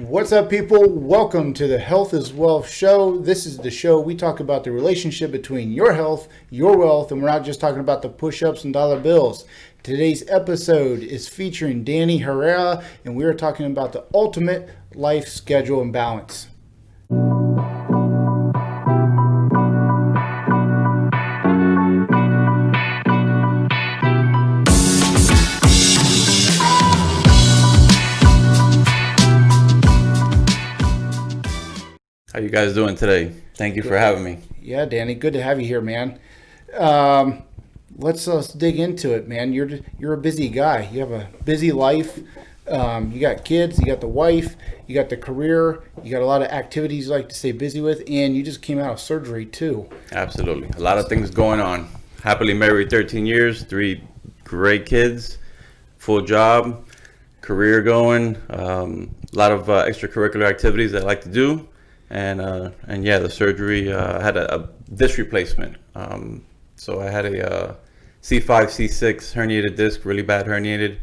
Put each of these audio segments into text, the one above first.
What's up, people? Welcome to the Health is Wealth show. This is the show we talk about the relationship between your health, your wealth, and we're not just talking about the push-ups and dollar bills. Today's episode is featuring Danny Herrera, and we are talking about the ultimate life schedule and balance. How you guys doing today? Thank you for having me. Yeah, Danny, good to have you here, man. Let's dig into it, man. You're a busy guy. You have a busy life. You got kids, you got the wife, you got the career, you got a lot of activities you like to stay busy with, and you just came out of surgery too. Absolutely. A lot of things going on. Happily married 13 years, 3 great kids, full job, career going, a lot of extracurricular activities that I like to do. And yeah, the surgery, I had a disc replacement. So I had a C5, C6 herniated disc, really bad herniated.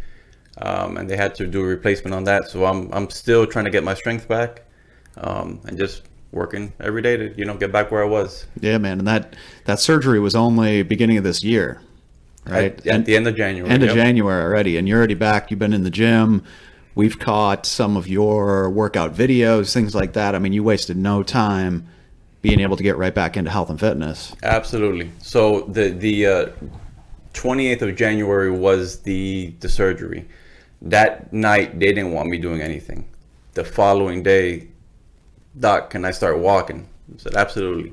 And they had to do a replacement on that. So I'm still trying to get my strength back, and just working every day to, get back where I was. Yeah, man. And that surgery was only beginning of this year, right? At the end of January. End of January already. And you're already back. You've been in the gym. We've caught some of your workout videos, things like that. I mean, you wasted no time being able to get right back into health and fitness. Absolutely. So the 28th of January was the surgery. That night, they didn't want me doing anything. The following day, Doc, can I start walking? I said, absolutely.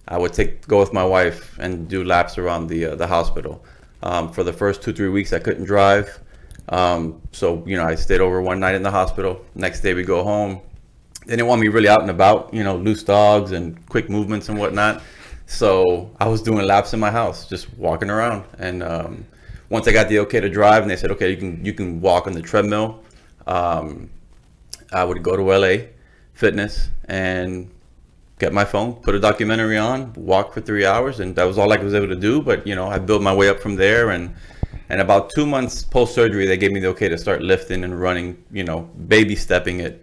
I would go with my wife and do laps around the hospital. For the first 2-3 weeks, I couldn't drive. So, I stayed over one night in the hospital. Next day we go home. They didn't want me really out and about, loose dogs and quick movements and whatnot. So I was doing laps in my house, just walking around. And once I got the okay to drive, and they said, okay, you can walk on the treadmill, I would go to LA Fitness and get my phone, put a documentary on, walk for 3 hours, and that was all I was able to do. But I built my way up from there, and about 2 months post-surgery, they gave me the okay to start lifting and running, baby stepping it.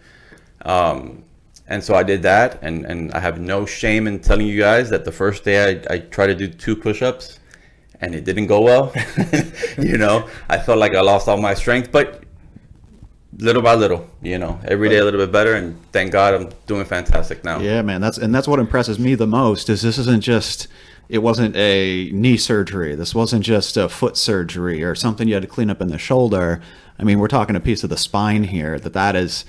And so I did that, and I have no shame in telling you guys that the first day I tried to do 2 push-ups, and it didn't go well. I felt like I lost all my strength, but little by little, every day a little bit better, and thank God I'm doing fantastic now. Yeah, man, that's what impresses me the most is this isn't just... It wasn't a knee surgery. This wasn't just a foot surgery or something you had to clean up in the shoulder. I mean, we're talking a piece of the spine here. That is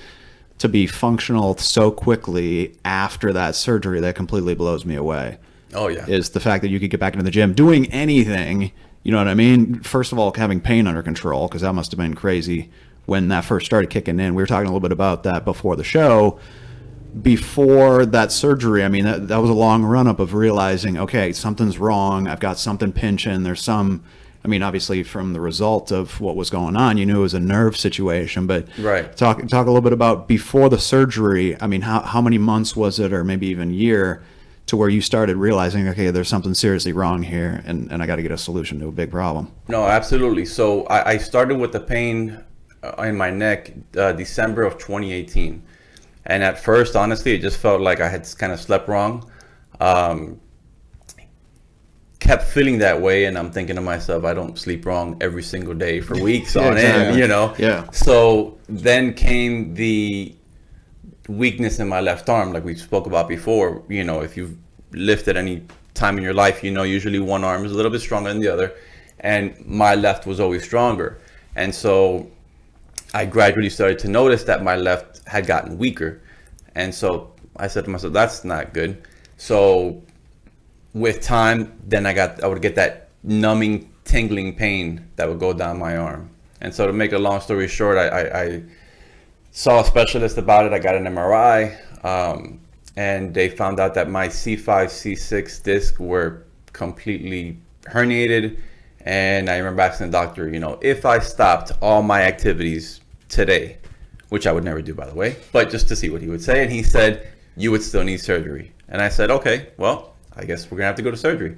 to be functional so quickly after that surgery, that completely blows me away. Oh, yeah. Is the fact that you could get back into the gym, doing anything, you know what I mean? First of all, having pain under control, because that must have been crazy when that first started kicking in. We were talking a little bit about that before the show. Before that surgery, I mean, that was a long run-up of realizing, okay, something's wrong. I've got something pinching. There's some, I mean, obviously from the result of what was going on, you knew it was a nerve situation. But right. Talk a little bit about before the surgery. I mean, how many months was it, or maybe even year, to where you started realizing, okay, there's something seriously wrong here, and I got to get a solution to a big problem? No, absolutely. So I started with the pain in my neck December of 2018. And at first, honestly, it just felt like I had kind of slept wrong. Kept feeling that way, and I'm thinking to myself, I don't sleep wrong every single day for weeks on end, Yeah. So then came the weakness in my left arm, like we spoke about before. If you've lifted any time in your life, usually one arm is a little bit stronger than the other, and my left was always stronger. And so I gradually started to notice that my left had gotten weaker. And so I said to myself, that's not good. So with time, then I would get that numbing, tingling pain that would go down my arm. And so to make a long story short, I saw a specialist about it. I got an MRI, and they found out that my C5, C6 disc were completely herniated. And I remember asking the doctor, if I stopped all my activities today, which I would never do, by the way, but just to see what he would say. And he said, you would still need surgery. And I said, okay, well, I guess we're gonna have to go to surgery.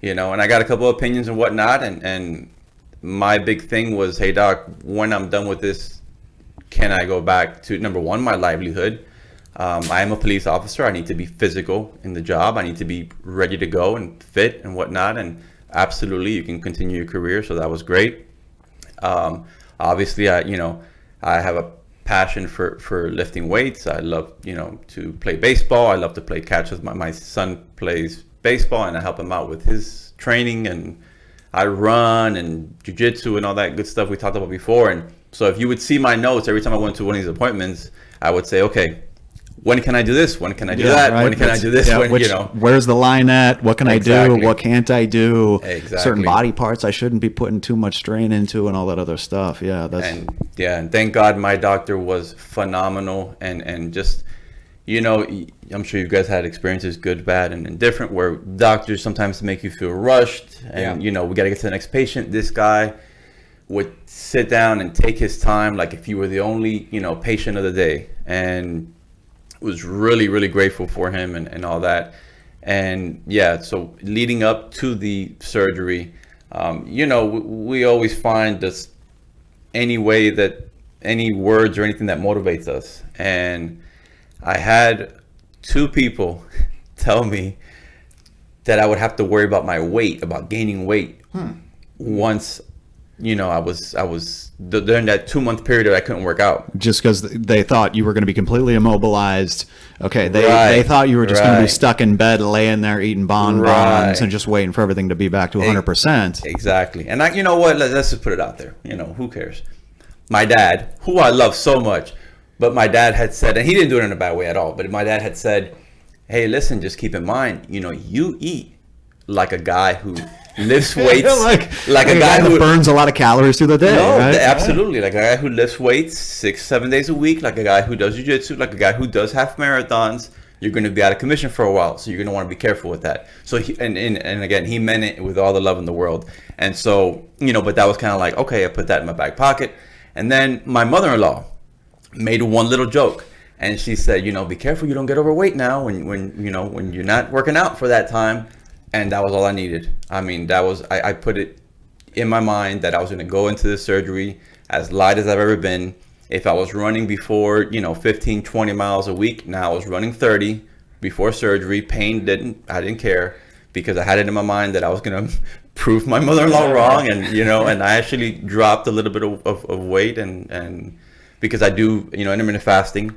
And I got a couple of opinions and whatnot. And my big thing was, hey, doc, when I'm done with this can I go back to, number one, my livelihood? I am a police officer. I need to be physical in the job. I need to be ready to go and fit and whatnot. And absolutely, you can continue your career. So that was great. Obviously, I have a passion for lifting weights. I love, to play baseball. I love to play catch with my son plays baseball, and I help him out with his training, and I run and jiu-jitsu and all that good stuff we talked about before. And so if you would see my notes every time I went to one of these appointments, I would say, okay, when can I do this? When can I do that? Right. When can I do this? Where's the line at? What can I do? What can't I do? Exactly. Certain body parts I shouldn't be putting too much strain into, and all that other stuff. Yeah, and thank God my doctor was phenomenal, and just, I'm sure you guys had experiences, good, bad, and indifferent, where doctors sometimes make you feel rushed, and we got to get to the next patient. This guy would sit down and take his time, like if you were the only, patient of the day, and was really, really grateful for him and all that. And so leading up to the surgery, we always find this any words or anything that motivates us. And I had 2 people tell me that I would have to worry about my weight, about gaining weight once, I was during that 2-month period that I couldn't work out. Just because they thought you were going to be completely immobilized. Okay, they thought you were just going to be stuck in bed, laying there eating bonbons and just waiting for everything to be back to 100%. Exactly. And you know what? Let's just put it out there. Who cares? My dad, who I love so much, but my dad had said, and he didn't do it in a bad way at all, but my dad had said, hey, listen, just keep in mind, you eat like a guy who lifts weights, like a guy who burns a lot of calories through the day. No, right? Absolutely. Like a guy who lifts weights 6-7 days a week, like a guy who does jiu-jitsu, like a guy who does half marathons. You're going to be out of commission for a while, so you're going to want to be careful with that. So and again, he meant it with all the love in the world. And so, but that was kind of like, okay, I put that in my back pocket. And then my mother-in-law made one little joke, and she said, be careful you don't get overweight now when you're not working out for that time. And that was all I needed. I mean, I put it in my mind that I was going to go into this surgery as light as I've ever been. If I was running before, 15, 20 miles a week, now I was running 30 before surgery. I didn't care, because I had it in my mind that I was going to prove my mother-in-law wrong. And, and I actually dropped a little bit of weight, and because I do, intermittent fasting.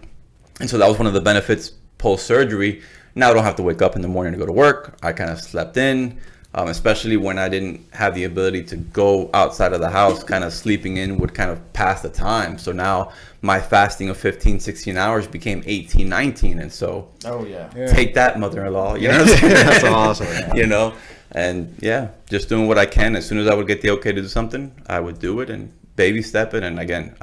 And so that was one of the benefits post-surgery. Now I don't have to wake up in the morning to go to work. I kind of slept in, especially when I didn't have the ability to go outside of the house. Kind of sleeping in would kind of pass the time. So now my fasting of 15, 16 hours became 18, 19. And so take that, mother-in-law. You know what I'm saying? That's awesome. And just doing what I can. As soon as I would get the okay to do something, I would do it and baby step it. And again,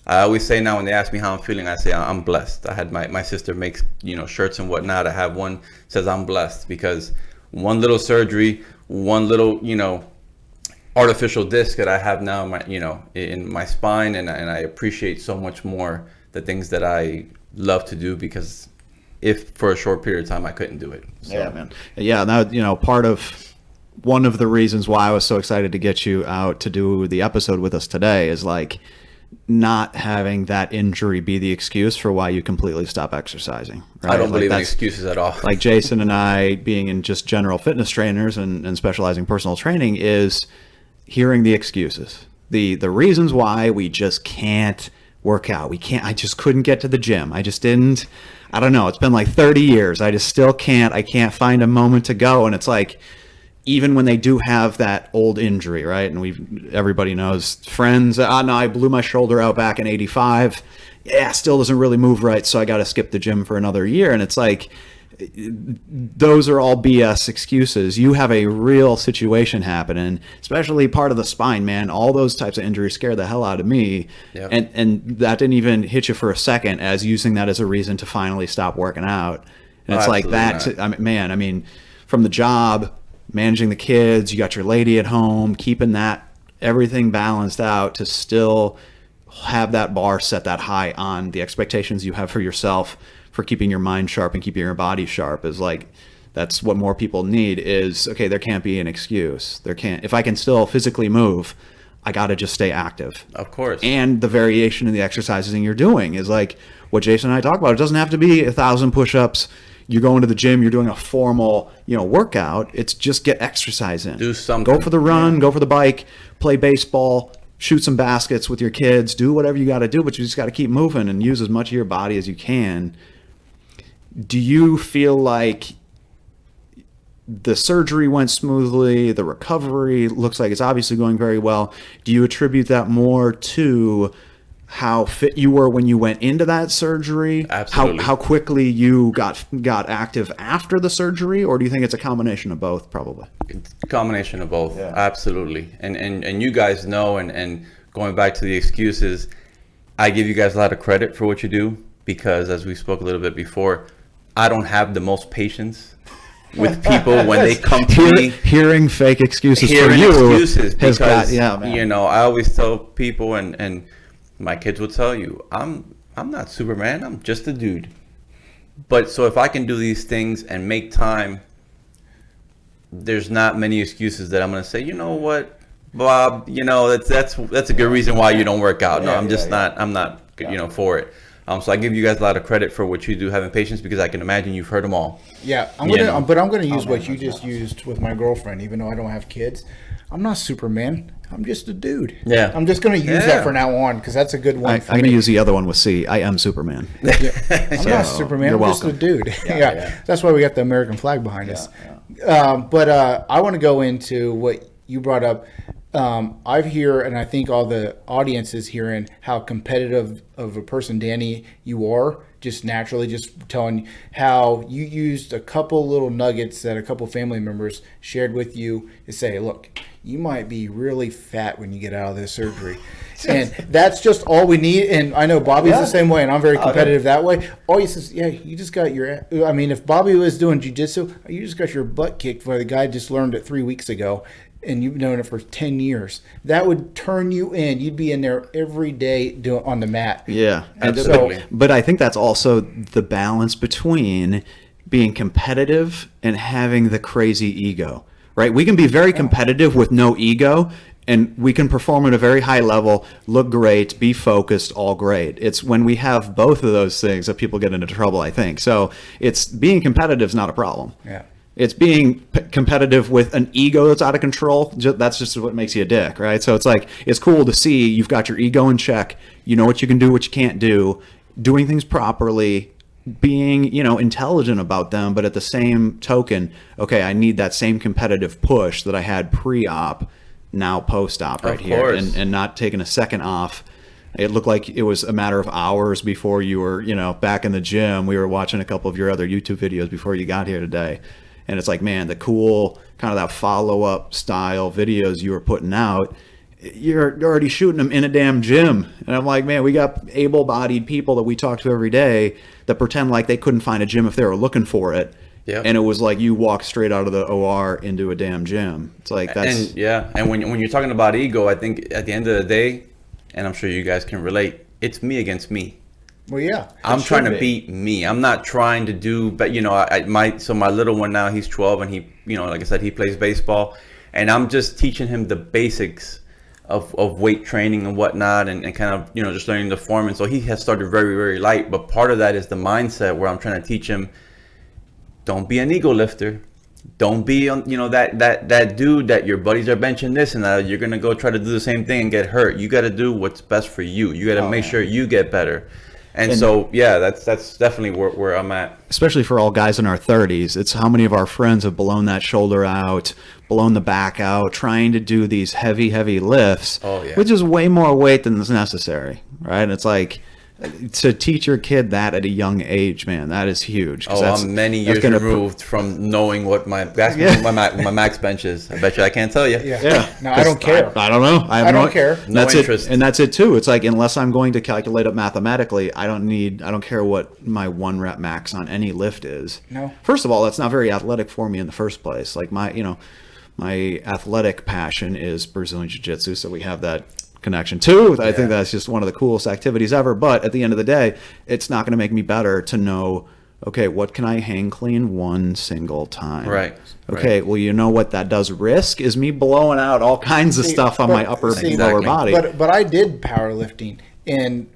I always say now when they ask me how I'm feeling, I say I'm blessed. I had my sister makes, shirts and whatnot. I have one says I'm blessed, because one little surgery, one little, artificial disc that I have now in my spine, and I appreciate so much more the things that I love to do, because if for a short period of time I couldn't do it. So. Yeah, man. Yeah, now part of one of the reasons why I was so excited to get you out to do the episode with us today is like not having that injury be the excuse for why you completely stop exercising. Right? I don't believe in excuses at all. Like Jason and I, being in just general fitness trainers and specializing personal training, is hearing the excuses, the reasons why we just can't work out. I just couldn't get to the gym. I just didn't. I don't know. It's been like 30 years. I just still can't. I can't find a moment to go. And it's like, even when they do have that old injury, right? And everybody knows friends. No, I blew my shoulder out back in '85. Yeah, still doesn't really move right, so I got to skip the gym for another year. And it's like, those are all BS excuses. You have a real situation happening, especially part of the spine, man. All those types of injuries scare the hell out of me. Yep. And that didn't even hit you for a second as using that as a reason to finally stop working out. And it's like that. I mean, from the job, managing the kids, you got your lady at home, keeping that everything balanced out to still have that bar set that high on the expectations you have for yourself, for keeping your mind sharp and keeping your body sharp, is like, that's what more people need. Is, okay, there can't be an excuse. If I can still physically move, I got to just stay active. Of course. And the variation in the exercises you're doing is like what Jason and I talk about. It doesn't have to be 1,000 push-ups. You're going to the gym, you're doing a formal, workout. It's just get exercise in. Do something. Go for the run, go for the bike, play baseball, shoot some baskets with your kids, do whatever you got to do, but you just got to keep moving and use as much of your body as you can. Do you feel like the surgery went smoothly, the recovery looks like it's obviously going very well? Do you attribute that more to how fit you were when you went into that surgery? Absolutely. How quickly you got active after the surgery? Or do you think it's a combination of both, probably? It's a combination of both. Yeah. Absolutely. And you guys know, and going back to the excuses, I give you guys a lot of credit for what you do, because as we spoke a little bit before, I don't have the most patience with people when they come to me. Hearing fake excuses for you excuses has because, got, man. I always tell people, and my kids will tell you, I'm not Superman, I'm just a dude. But so if I can do these things and make time, there's not many excuses that I'm going to say, you know what, Bob, that's a good reason why you don't work out. No, I'm not for it. So I give you guys a lot of credit for what you do, having patience, because I can imagine you've heard them all. Yeah, I'm gonna use what you just used with my girlfriend, even though I don't have kids. I'm not Superman. I'm just a dude. Yeah. I'm just gonna use that from now on, because that's a good one. I'm gonna use the other one with C. I am Superman. I'm not Superman. You're I'm welcome. just a dude. Yeah. That's why we got the American flag behind us. But I want to go into what you brought up. I've hear, and I think all the audience is hearing, how competitive of a person, Danny, you are, just naturally, just telling how you used a couple little nuggets that a couple family members shared with you to say, look, you might be really fat when you get out of this surgery. And that's just all we need. And I know Bobby's the same way, and I'm very competitive that way. All he says, you just got if Bobby was doing jiu-jitsu, you just got your butt kicked by the guy just learned it 3 weeks ago, and you've known it for 10 years. That would turn you in. You'd be in there every day on the mat. Yeah. Absolutely. But I think that's also the balance between being competitive and having the crazy ego, right? We can be very competitive with no ego, and we can perform at a very high level, look great, be focused, all great. It's when we have both of those things that people get into trouble, I think. So it's being competitive is not a problem. Yeah. It's being competitive with an ego that's out of control. That's just what makes you a dick, right? So it's like, it's cool to see you've got your ego in check. You know what you can do, what you can't do, doing things properly, being, intelligent about them. But at the same token, okay, I need that same competitive push that I had pre-op, now post-op right here, and not taking a second off. It looked like it was a matter of hours before you were, back in the gym. We were watching a couple of your other YouTube videos before you got here today. And it's like, man, the cool kind of that follow-up style videos you were putting out, you're already shooting them in a damn gym. And I'm like, man, we got able-bodied people that we talk to every day that pretend like they couldn't find a gym if they were looking for it. Yep. And it was like you walked straight out of the OR into a damn gym. It's like that's... And when you're talking about ego, I think at the end of the day, and I'm sure you guys can relate, it's me against me. Well, yeah. I'm trying to beat me. I'm not trying to do, but my little one now, he's 12, and he, like I said, he plays baseball, and I'm just teaching him the basics of weight training and whatnot, and kind of, just learning the form. And so he has started very, very light, but part of that is the mindset where I'm trying to teach him, don't be an ego lifter. Don't be, that dude that your buddies are benching this, and you're going to go try to do the same thing and get hurt. You got to do what's best for you. You got to make sure you get better. And so, that's definitely where I'm at. Especially for all guys in our 30s, it's how many of our friends have blown that shoulder out, blown the back out, trying to do these heavy, heavy lifts, which is way more weight than is necessary, right? And it's like, to teach your kid that at a young age, man, that is huge. I'm many years removed from knowing what my max bench is. I bet you I can't tell you. Yeah. No, I don't care. I don't know. I don't care. No interest. And that's it too. It's like, unless I'm going to calculate it mathematically, I don't care what my 1 rep max on any lift is. No. First of all, that's not very athletic for me in the first place. Like my athletic passion is Brazilian Jiu-Jitsu, so we have that connection too. I think that's just one of the coolest activities ever. But at the end of the day, it's not going to make me better to know, okay, what can I hang clean one single time? Right. Okay, well, you know what that does risk is me blowing out all kinds of stuff on my upper and lower body. But I did powerlifting, and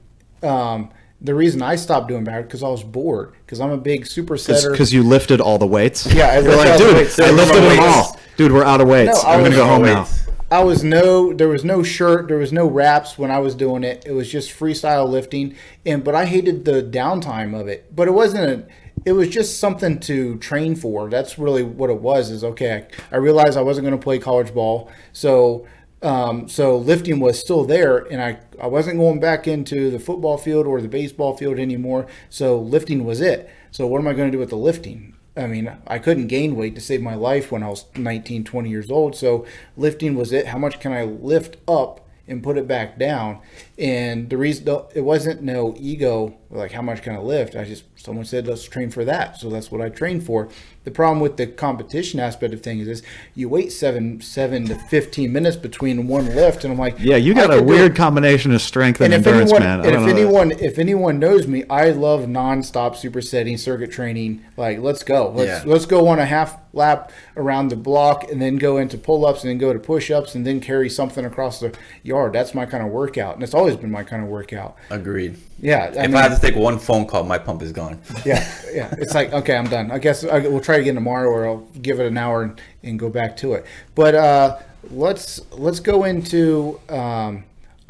the reason I stopped doing power because I was bored. Because I'm a big supersetter. Because you lifted all the weights. Yeah, I You're like, lifted all the dude, weights. I lifted them all. Dude, we're out of weights. No, I'm gonna go home now. There was no shirt, there was no wraps when I was doing it. It was just freestyle lifting, but I hated the downtime of it. But it wasn't it was just something to train for. That's really what it was. Is okay. I realized I wasn't going to play college ball, so lifting was still there, and I wasn't going back into the football field or the baseball field anymore. So lifting was it. So what am I going to do with the lifting? I mean, I couldn't gain weight to save my life when I was 19, 20 years old. So lifting was it. How much can I lift up and put it back down? And the reason it wasn't no ego, like how much can I lift? Someone said, let's train for that. So that's what I trained for. The problem with the competition aspect of things is you wait 7 to 15 minutes between one lift. And I'm like, yeah, you got a weird combination of strength and endurance, man. If anyone knows me, I love nonstop supersetting circuit training. Like, let's go. Let's go on a half lap around the block and then go into pull-ups and then go to push-ups and then carry something across the yard. That's my kind of workout. And it's always been my kind of workout. Agreed. Yeah. If I have to take one phone call, my pump is gone. Yeah. It's like, okay, I'm done. I guess we'll try again tomorrow, or I'll give it an hour and go back to it. But let's go into.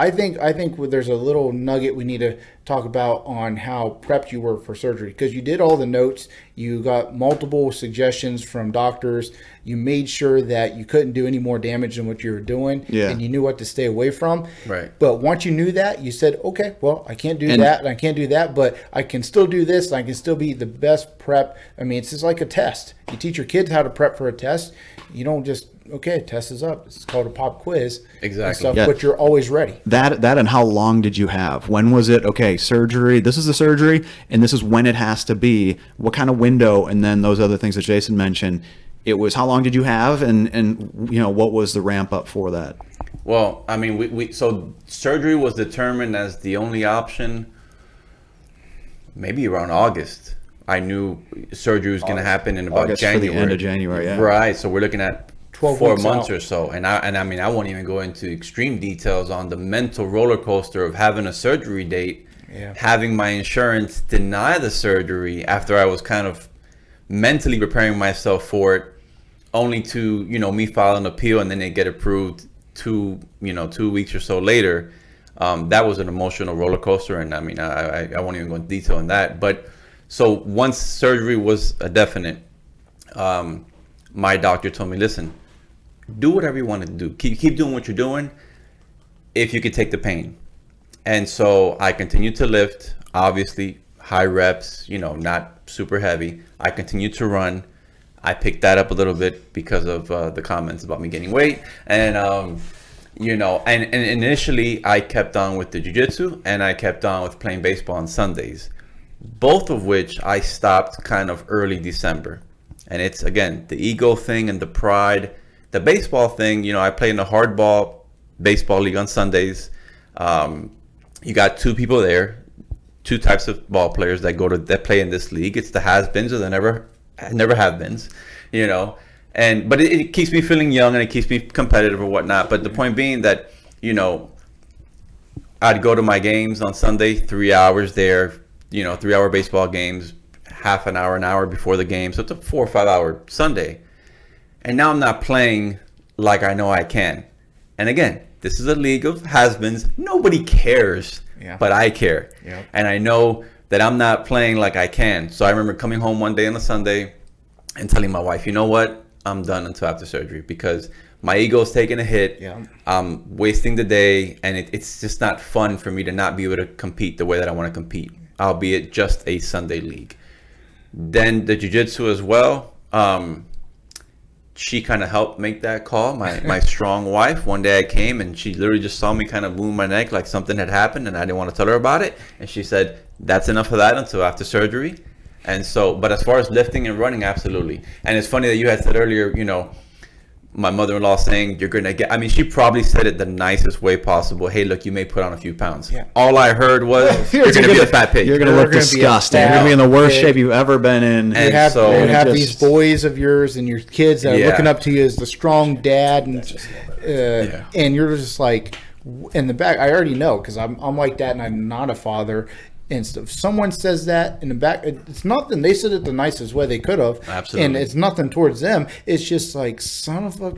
I think there's a little nugget we need to talk about on how prepped you were for surgery, because you did all the notes, you got multiple suggestions from doctors, you made sure that you couldn't do any more damage than what you were doing, and you knew what to stay away from. Right. But once you knew that, you said, okay, well, I can't do that and I can't do that, but I can still do this and I can still be the best prep. I mean, it's just like a test. You teach your kids how to prep for a test. You don't just, okay, test is up. It's called a pop quiz. Exactly. But you're always ready. That and how long did you have? When was it? Okay, surgery. This is the surgery, and this is when it has to be. What kind of window? And then those other things that Jason mentioned. It was how long did you have, and you know, what was the ramp up for that? Well, I mean, so surgery was determined as the only option. Maybe around August. I knew surgery was going to happen in about August January. For the end of January, yeah. Right. So we're looking at 4 months out. or so. And I mean, I won't even go into extreme details on the mental roller coaster of having a surgery date, having my insurance deny the surgery after I was kind of mentally preparing myself for it, only to, you know, me file an appeal and then they get approved 2 weeks or so later. That was an emotional roller coaster. And I mean, I won't even go into detail on that. But so once surgery was a definite, my doctor told me, listen, do whatever you want to do. Keep doing what you're doing if you could take the pain. And so I continued to lift, obviously high reps, you know, not super heavy. I continued to run. I picked that up a little bit because of the comments about me gaining weight. And, you know, and initially I kept on with the jiu-jitsu and I kept on with playing baseball on Sundays, both of which I stopped kind of early December. And it's, again, the ego thing and the pride. The baseball thing, you know, I play in a hardball baseball league on Sundays. You got 2 people there, 2 types of ball players that play in this league. It's the has-beens or the never have-beens, you know. But it keeps me feeling young and it keeps me competitive or whatnot. But the point being that, you know, I'd go to my games on Sunday, 3 hours there, you know, 3-hour baseball games, half an hour before the game. So it's a 4 or 5 hour Sunday. And now I'm not playing like I know I can. And again, this is a league of has-beens. Nobody cares, but I care. Yep. And I know that I'm not playing like I can. So I remember coming home one day on a Sunday and telling my wife, you know what? I'm done until after surgery because my ego's taking a hit. Yeah. I'm wasting the day. And it's just not fun for me to not be able to compete the way that I want to compete, albeit just a Sunday league. Then the jiu-jitsu as well. She kind of helped make that call, my strong wife. One day I came and she literally just saw me kind of move my neck like something had happened and I didn't want to tell her about it. And she said, that's enough of that until after surgery. And so, but as far as lifting and running, absolutely. And it's funny that you had said earlier, you know, my mother-in-law saying, you're gonna get, I mean, she probably said it the nicest way possible. Hey, look, you may put on a few pounds. Yeah. All I heard was, you're gonna be a fat pig. You're gonna look disgusting. You're gonna be in the worst shape you've ever been in. And you have, so- you have just- these boys of yours and your kids that are Yeah. looking up to you as the strong dad, and and you're just like in the back. I already know because I'm like that, and I'm not a father. And so if someone says that in the back, it's nothing. They said it the nicest way they could have. Absolutely. And it's nothing towards them. It's just like, son of a,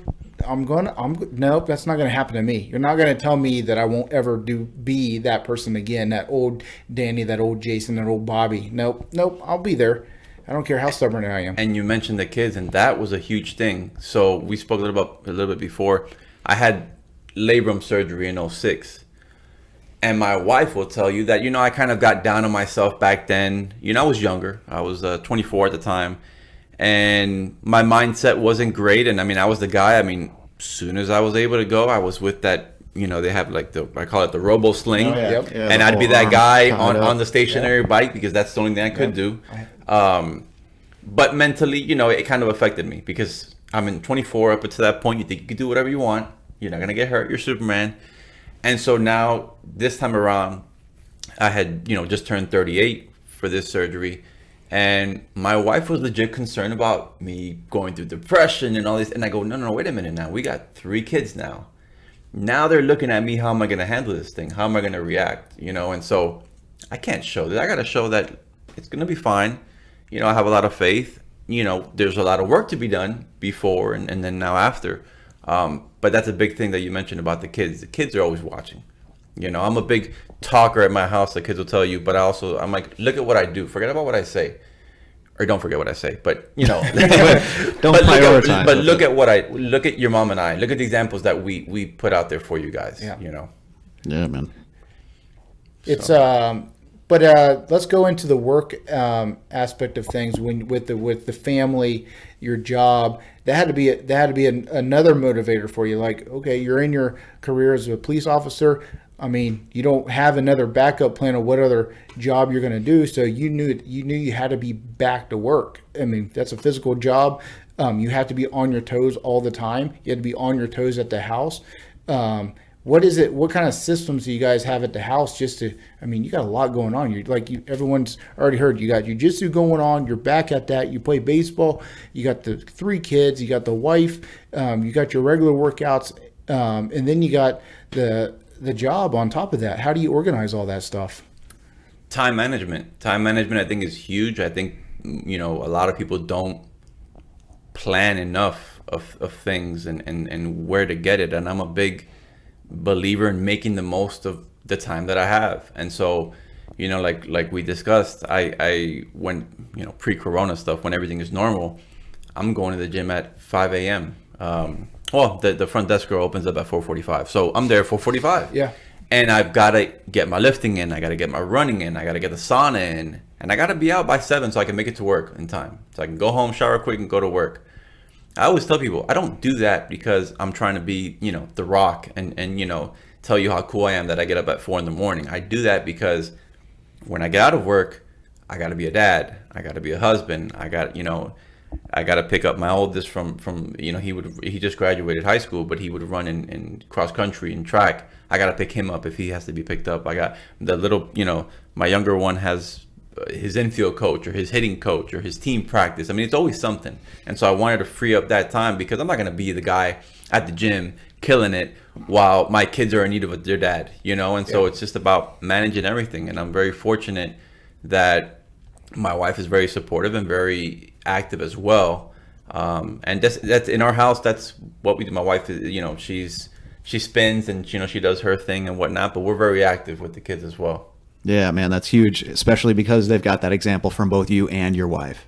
nope, that's not going to happen to me. You're not going to tell me that I won't ever be that person again. That old Danny, that old Jason, that old Bobby. Nope, I'll be there. I don't care how stubborn I am. And you mentioned the kids, and that was a huge thing. So we spoke a little bit before. I had labrum surgery in 06. And my wife will tell you that, I kind of got down on myself back then. I was younger. I was 24 at the time. And my mindset wasn't great. And, I was the guy. As soon as I was able to go, I was with that, they have like I call it the robo sling. Oh, yeah. Yep. Yeah, And the I'd be whole that arm guy tied up. on the stationary bike because that's the only thing I could do. But mentally, it kind of affected me because I'm in 24 up until that point. You think you can do whatever you want. You're not going to get hurt. You're Superman. And so now this time around, I had, just turned 38 for this surgery. And my wife was legit concerned about me going through depression and all this. And I go, no, wait a minute now. We got 3 kids now. Now they're looking at me. How am I going to handle this thing? How am I going to react? And so I can't show that. I got to show that it's going to be fine. I have a lot of faith. There's a lot of work to be done before and then now after. But that's a big thing that you mentioned about the kids. The kids are always watching. I'm a big talker at my house. The kids will tell you, but I'm like, look at what I do. Forget about what I say, or don't forget what I say. But don't but prioritize. look at your mom and I. Look at the examples that we put out there for you guys. Yeah. Yeah, man. It's but let's go into the work aspect of things. With the family, your job, that had to be another motivator for you. Like, okay, you're in your career as a police officer. You don't have another backup plan of what other job you're going to do. So you knew you had to be back to work. That's a physical job. You have to be on your toes all the time. You had to be on your toes at the house. What is it? What kind of systems do you guys have at the house? You got a lot going on. Everyone's already heard. You got jiu-jitsu going on. You're back at that. You play baseball. You got the 3 kids. You got the wife. You got your regular workouts, and then you got the job on top of that. How do you organize all that stuff? Time management, I think, is huge. I think a lot of people don't plan enough of things and where to get it. And I'm a big believer in making the most of the time that I have. And so, like we discussed, I when pre-corona stuff, when everything is normal, I'm going to the gym at 5 a.m. The front desk girl opens up at 4:45, so I'm there at 4:45. Yeah. And I've got to get my lifting in, I got to get my running in, I got to get the sauna in, and I got to be out by 7 so I can make it to work in time, so I can go home, shower quick, and go to work. I always tell people, I don't do that because I'm trying to be, The Rock and tell you how cool I am that I get up at 4 in the morning. I do that because when I get out of work, I got to be a dad. I got to be a husband. I got to pick up my oldest from he just graduated high school, but he would run in cross country and track. I got to pick him up if he has to be picked up. I got the little, my younger one has his infield coach or his hitting coach or his team practice. It's always something. And so I wanted to free up that time because I'm not going to be the guy at the gym killing it while my kids are in need of their dad, And so it's just about managing everything. And I'm very fortunate that my wife is very supportive and very active as well. And that's in our house. That's what we do. My wife is, she spins and, she does her thing and whatnot, but we're very active with the kids as well. Yeah, man, that's huge, especially because they've got that example from both you and your wife.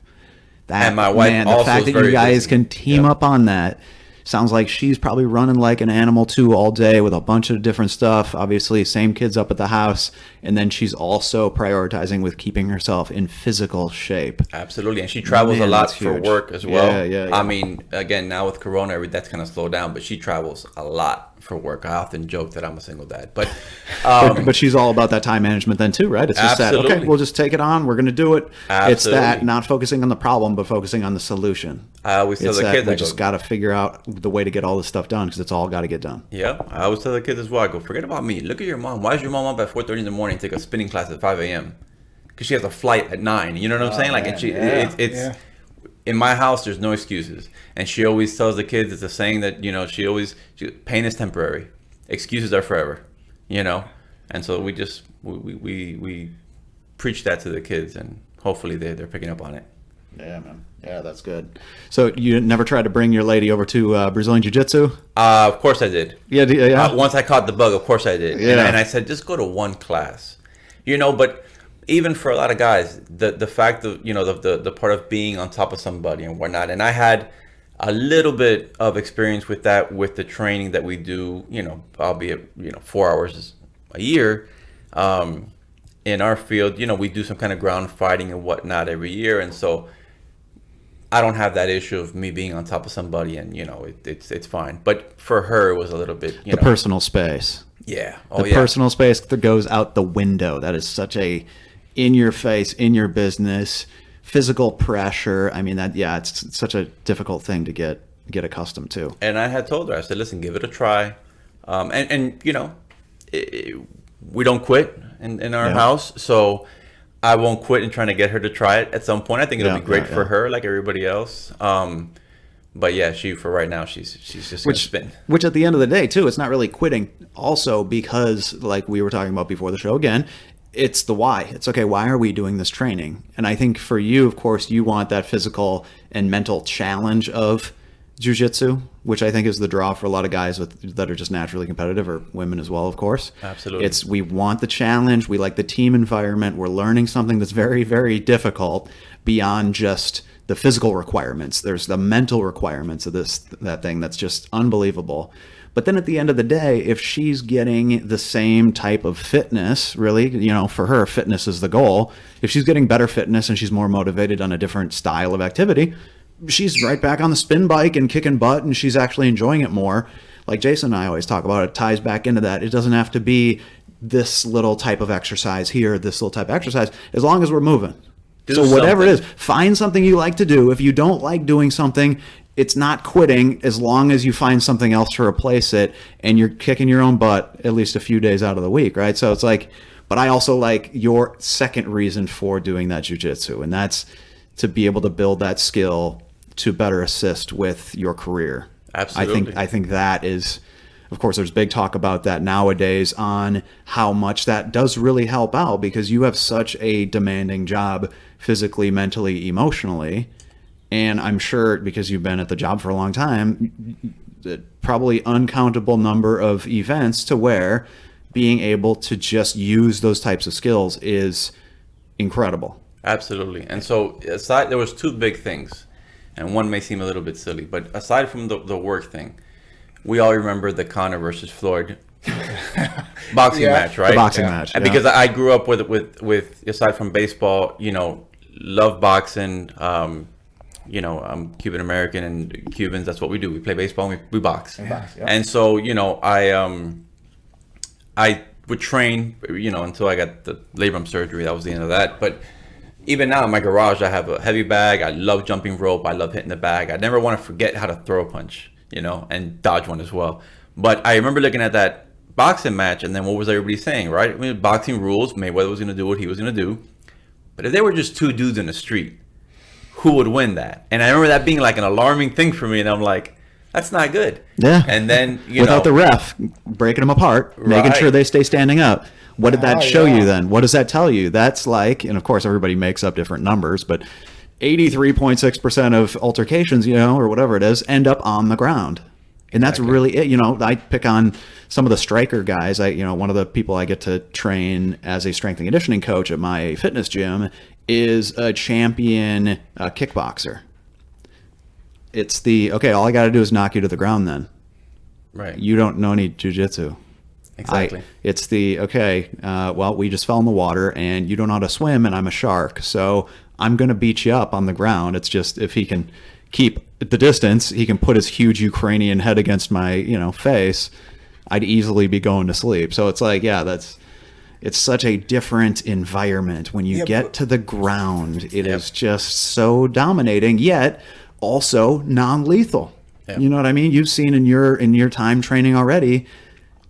And my wife also the fact is that very you guys busy. can team up on that. Sounds like she's probably running like an animal too all day with a bunch of different stuff. Obviously, same kids up at the house. And then she's also prioritizing with keeping herself in physical shape. Absolutely. And she travels a lot for work as well. Yeah. Again, now with Corona, that's kind of slowed down, but she travels a lot for work. I often joke that I'm a single dad, but but she's all about that time management then too, right? It's just Absolutely. that, okay, we'll just take it on. We're going to do it. It's that Absolutely. not focusing on the problem, but focusing on the solution. I always tell It's the that kids, we I just go, got to figure out the way to get all this stuff done because it's all got to get done. yeah, I always tell the kids as well. I go, forget about me. Look at your mom. Why is your mom up at 4:30 in the morning to take a spinning class at 5 a.m.? Because she has a flight at 9. You know what I'm saying? Like, man. and she, Yeah. it's Yeah. in my house. There's no excuses, and she always tells the kids. It's a saying that pain is temporary, excuses are forever. You know, and so we preach that to the kids, and hopefully they're picking up on it. Yeah, man. Yeah, that's good. So you never tried to bring your lady over to Brazilian Jiu-Jitsu? Of course I did. Yeah, yeah. Once I caught the bug, of course I did. Yeah. And I said, just go to one class. You know, but even for a lot of guys, the fact of, the part of being on top of somebody and whatnot. And I had a little bit of experience with that, with the training that we do, albeit, 4 hours a year. In our field, we do some kind of ground fighting and whatnot every year. And so I don't have that issue of me being on top of somebody and, it's fine. But for her, it was a little bit, The personal space. Yeah. The personal space that goes out the window. That is such a in your face, in your business, physical pressure. I mean, it's such a difficult thing to get accustomed to. And I had told her, I said, listen, give it a try. We don't quit in our house. So I won't quit in trying to get her to try it at some point. I think it'll be great for her, like everybody else. But yeah, for right now, she's just gonna spin. Which at the end of the day, too, it's not really quitting. Also, because like we were talking about before the show, again, it's the why. It's okay. Why are we doing this training? And I think for you, of course, you want that physical and mental challenge of jiu-jitsu, which I think is the draw for a lot of guys that are just naturally competitive, or women as well, of course. Absolutely. We want the challenge. We like the team environment. We're learning something that's very, very difficult beyond just the physical requirements. There's the mental requirements of that thing that's just unbelievable. But then at the end of the day, if she's getting the same type of fitness, really, for her, fitness is the goal. If she's getting better fitness and she's more motivated on a different style of activity, she's right back on the spin bike and kicking butt, and she's actually enjoying it more. Like Jason and I always talk about, it ties back into that. It doesn't have to be this little type of exercise here, this little type of exercise, as long as we're moving. So whatever it is, find something you like to do. If you don't like doing something, it's not quitting as long as you find something else to replace it and you're kicking your own butt at least a few days out of the week, right? So it's like, but I also like your second reason for doing that jiu-jitsu, and that's to be able to build that skill to better assist with your career. Absolutely. I think that is, of course, there's big talk about that nowadays on how much that does really help out, because you have such a demanding job physically, mentally, emotionally. And I'm sure because you've been at the job for a long time, probably uncountable number of events to where being able to just use those types of skills is incredible. Absolutely. And so there was two big things, and one may seem a little bit silly, but aside from the work thing, we all remember the Conor versus Floyd boxing match, right? The boxing match. And because I grew up with aside from baseball, love boxing. I'm Cuban American, and Cubans, that's what we do. We play baseball and we box. And so, I would train, until I got the labrum surgery. That was the end of that. But even now in my garage, I have a heavy bag. I love jumping rope. I love hitting the bag. I never want to forget how to throw a punch, and dodge one as well. But I remember looking at that boxing match, and then what was everybody saying, right? I mean, boxing rules, Mayweather was going to do what he was going to do. But if they were just two dudes in the street, who would win that? And I remember that being like an alarming thing for me, and I'm like, that's not good. Yeah. And then, without the ref breaking them apart, making sure they stay standing up. What did that show you then? What does that tell you? That's like, and of course everybody makes up different numbers, but 83.6% of altercations, or whatever it is, end up on the ground. And that's really it. I pick on some of the striker guys. One of the people I get to train as a strength and conditioning coach at my fitness gym is a champion kickboxer. It's all I got to do is knock you to the ground then. Right. You don't know any jiu-jitsu. Exactly. We just fell in the water and you don't know how to swim and I'm a shark. So I'm going to beat you up on the ground. It's just if he can keep the distance, he can put his huge Ukrainian head against my, face. I'd easily be going to sleep. So it's like, yeah, it's such a different environment when you get to the ground. It is just so dominating, yet also non-lethal. You know what I mean? You've seen in your time training already.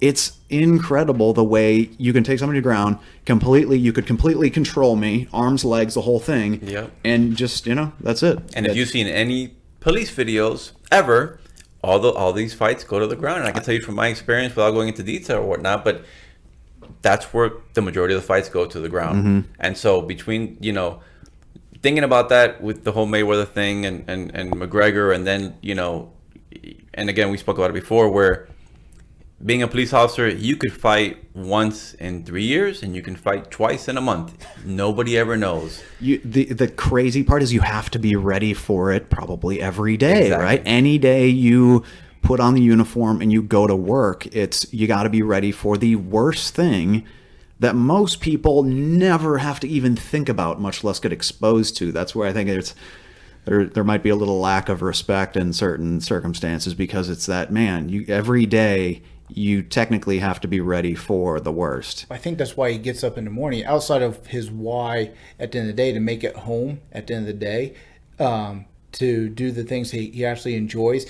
It's incredible the way you can take somebody to ground completely. You could completely control me, arms, legs, the whole thing. And just, that's it. And if you've seen any police videos ever, all these fights go to the ground. And I can tell you from my experience, without going into detail or whatnot, but that's where the majority of the fights go, to the ground. And so between, thinking about that with the whole Mayweather thing and McGregor, and then, and again, we spoke about it before, where being a police officer, you could fight once in 3 years and you can fight twice in a month. Nobody ever knows. The crazy part is you have to be ready for it probably every day, right? Any day you put on the uniform and you go to work, you got to be ready for the worst thing that most people never have to even think about, much less get exposed to. That's where I think there might be a little lack of respect in certain circumstances, because it's that, man, every day you technically have to be ready for the worst. I think that's why he gets up in the morning, outside of his why at the end of the day, to make it home at the end of the day, to do the things he actually enjoys.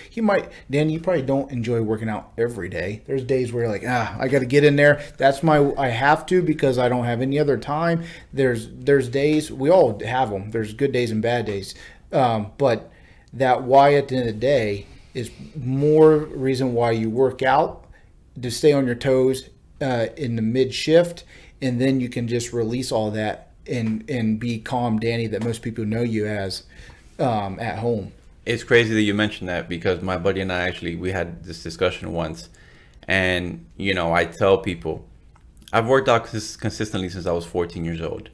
Danny, you probably don't enjoy working out every day. There's days where you're like, I got to get in there. I have to, because I don't have any other time. There's days, we all have them. There's good days and bad days. But that why at the end of the day is more reason why you work out, to stay on your toes in the mid shift, and then you can just release all that and be calm Danny that most people know you as at home. It's crazy that you mentioned that, because my buddy and I we had this discussion once, and I tell people I've worked out consistently since I was 14 years old.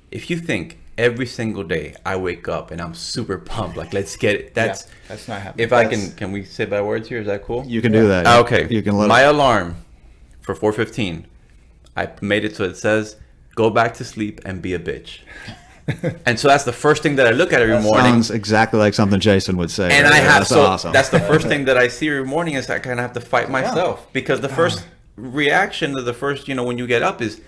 If you think every single day I wake up and I'm super pumped, like, let's get it, that's not happening. If can we say bad words here? Is that cool? You can do that. Okay. You can my alarm for 4:15, I made it so it says, go back to sleep and be a bitch. And so that's the first thing that I look at every morning. Sounds exactly like something Jason would say. And awesome. That's the first thing that I see every morning, is I kind of have to fight myself, because the first reaction to the first, when you get up is,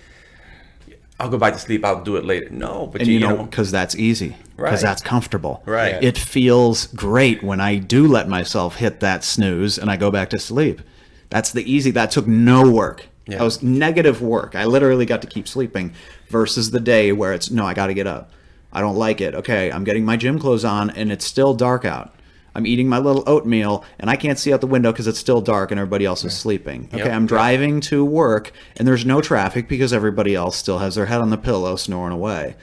I'll go back to sleep, I'll do it later. No, but because that's easy, because that's comfortable. Right. It feels great when I do let myself hit that snooze and I go back to sleep. That's the easy. That took no work. Yeah. That was negative work. I literally got to keep sleeping, versus the day where it's, no, I got to get up. I don't like it. Okay, I'm getting my gym clothes on and it's still dark out. I'm eating my little oatmeal and I can't see out the window because it's still dark and everybody else is sleeping. Okay, I'm driving to work and there's no traffic because everybody else still has their head on the pillow snoring away.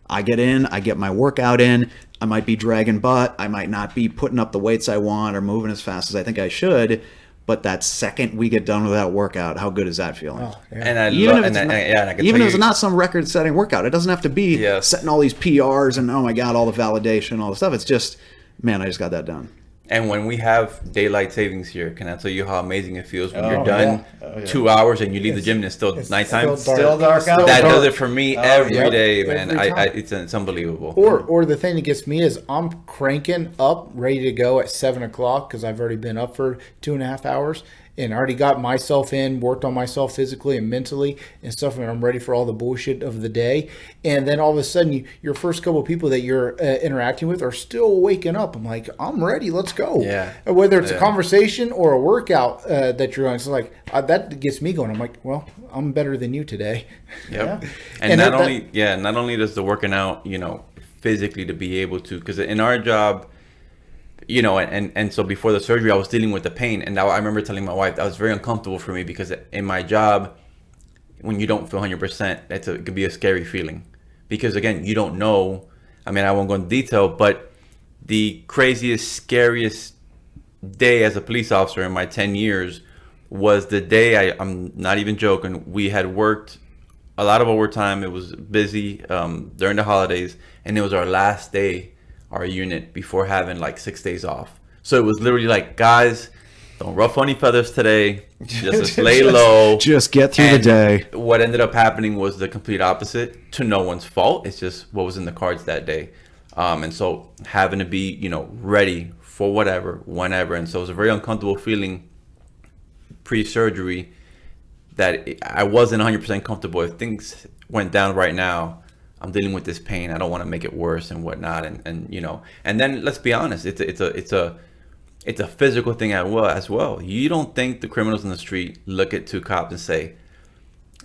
I get in, I get my workout in. I might be dragging butt. I might not be putting up the weights I want or moving as fast as I think I should. But that second we get done with that workout, how good is that feeling? Oh, yeah. And even if it's not some record-setting workout, it doesn't have to be setting all these PRs and, oh my God, all the validation, all the stuff. It's just, man, I just got that done. And when we have daylight savings here, can I tell you how amazing it feels when you're done 2 hours and you leave the gym and it's still nighttime? Still dark out. That does it for me every day, man. It's unbelievable. Or the thing that gets me is I'm cranking up, ready to go at 7 o'clock because I've already been up for 2.5 hours. And I already got myself in, worked on myself physically and mentally and stuff, and I'm ready for all the bullshit of the day. And then all of a sudden, your first couple of people that you're interacting with are still waking up. I'm like, I'm ready, let's go. Yeah. Whether it's a conversation or a workout that you're on, it's like that gets me going. I'm like, well, I'm better than you today. Yep. Yeah. And not only does the working out, physically to be able to, because in our job, and so before the surgery, I was dealing with the pain. And now I remember telling my wife that was very uncomfortable for me, because in my job, when you don't feel 100%, it could be a scary feeling. Because again, you don't know. I mean, I won't go into detail, but the craziest, scariest day as a police officer in my 10 years was the day, I'm not even joking, we had worked a lot of overtime. It was busy during the holidays, and it was our last day, our unit, before having like 6 days off. So it was literally like, guys, don't ruffle any feathers today. Just lay low. Just get through the day. What ended up happening was the complete opposite, to no one's fault. It's just what was in the cards that day. And so having to be, ready for whatever, whenever. And so it was a very uncomfortable feeling pre-surgery that I wasn't 100% comfortable. If things went down right now, I'm dealing with this pain. I don't want to make it worse and whatnot. And you know, and then let's be honest, it's a physical thing as well. You don't think the criminals in the street look at two cops and say,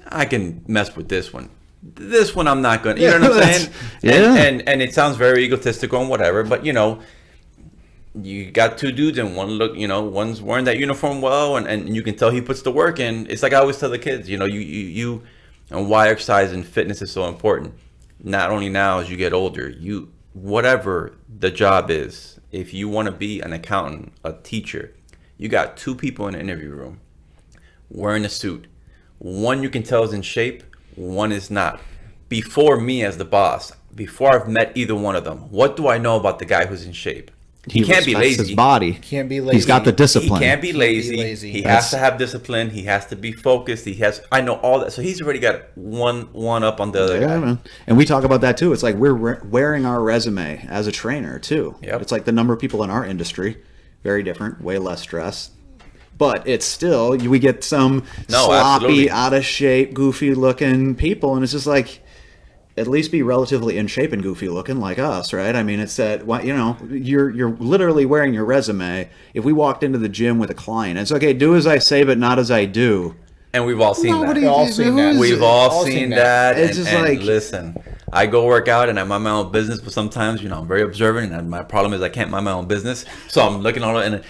I can mess with this one. This one I'm not gonna. You know what I'm saying? Yeah. And it sounds very egotistical and whatever, but you know, you got two dudes and one's wearing that uniform well, and you can tell he puts the work in. It's like I always tell the kids, you know, you and why exercise and fitness is so important. Not only now as you get older, whatever the job is, if you want to be an accountant, a teacher, you got two people in an interview room wearing a suit. One you can tell is in shape, one is not. Before me as the boss, before I've met either one of them, what do I know about the guy who's in shape? He can't be lazy. His body. Can't be lazy. He's got the discipline. He can't be lazy. He has to have discipline. He has to be focused. I know all that. So he's already got one up on the other guy. Man. And we talk about that too. It's like we're wearing our resume as a trainer too. Yep. It's like the number of people in our industry, very different, way less stress. But it's still, we get some sloppy, absolutely. out of shape, goofy looking people. And it's just like, at least be relatively in shape and goofy looking like us, right? I mean, it's that, you know, you're literally wearing your resume. If we walked into the gym with a client, it's okay, do as I say, but not as I do. And we've all seen that. We've all seen that. We've all seen that. It's just and like, listen, I go work out and I mind my own business, but sometimes, you know, I'm very observant, and my problem is I can't mind my own business. So I'm looking all and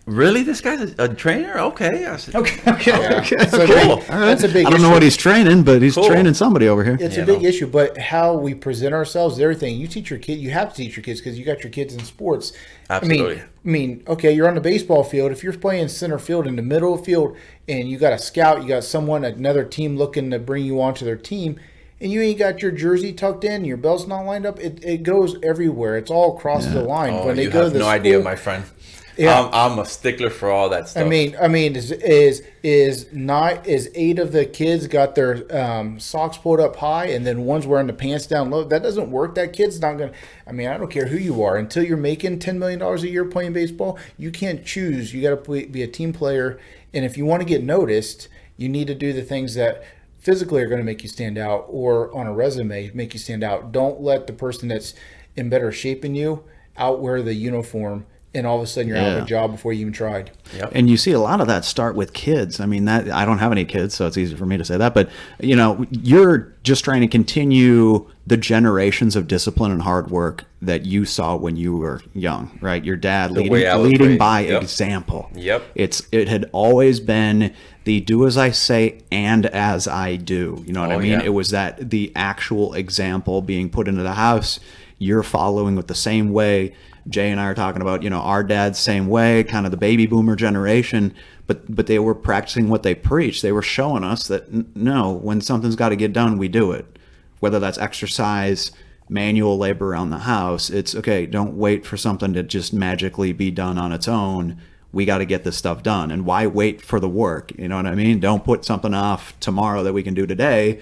really, this guy's a trainer? Okay. I said, okay. So cool. All right. That's a big I don't know issue. what he's training, but he's Cool. training somebody over here. It's a big issue, but how we present ourselves is everything. You teach your kid, you have to teach your kids because you got your kids in sports. Absolutely. I mean, okay, you're on the baseball field. If you're playing center field in the middle of the field and you got a scout, you got someone, another team looking to bring you onto their team, and you ain't got your jersey tucked in, your belt's not lined up, it goes everywhere. It's all across the line. Oh, when they you go have to the no school, idea, my friend. Yeah. I'm a stickler for all that stuff. I mean, is 8 of the kids got their socks pulled up high, and then one's wearing the pants down low? That doesn't work. That kid's not gonna. I mean, I don't care who you are. Until you're making $10 million a year playing baseball, you can't choose. You got to be a team player, and if you want to get noticed, you need to do the things that physically are going to make you stand out, or on a resume make you stand out. Don't let the person that's in better shape than you outwear the uniform, and all of a sudden you're out of a job before you even tried. Yep. And you see a lot of that start with kids. I mean, that I don't have any kids, so it's easy for me to say that. But, you know, you're just trying to continue the generations of discipline and hard work that you saw when you were young, right? Your dad leading raised. by Yep. example. Yep. It had always been the do as I say and as I do. You know what I mean? Yeah. It was that the actual example being put into the house. You're following with the same way. Jay and I are talking about, you know, our dad's same way, kind of the baby boomer generation, but they were practicing what they preach. They were showing us that no, when something's got to get done, we do it. Whether that's exercise, manual labor around the house, it's okay. Don't wait for something to just magically be done on its own. We got to get this stuff done. And why wait for the work? You know what I mean? Don't put something off tomorrow that we can do today.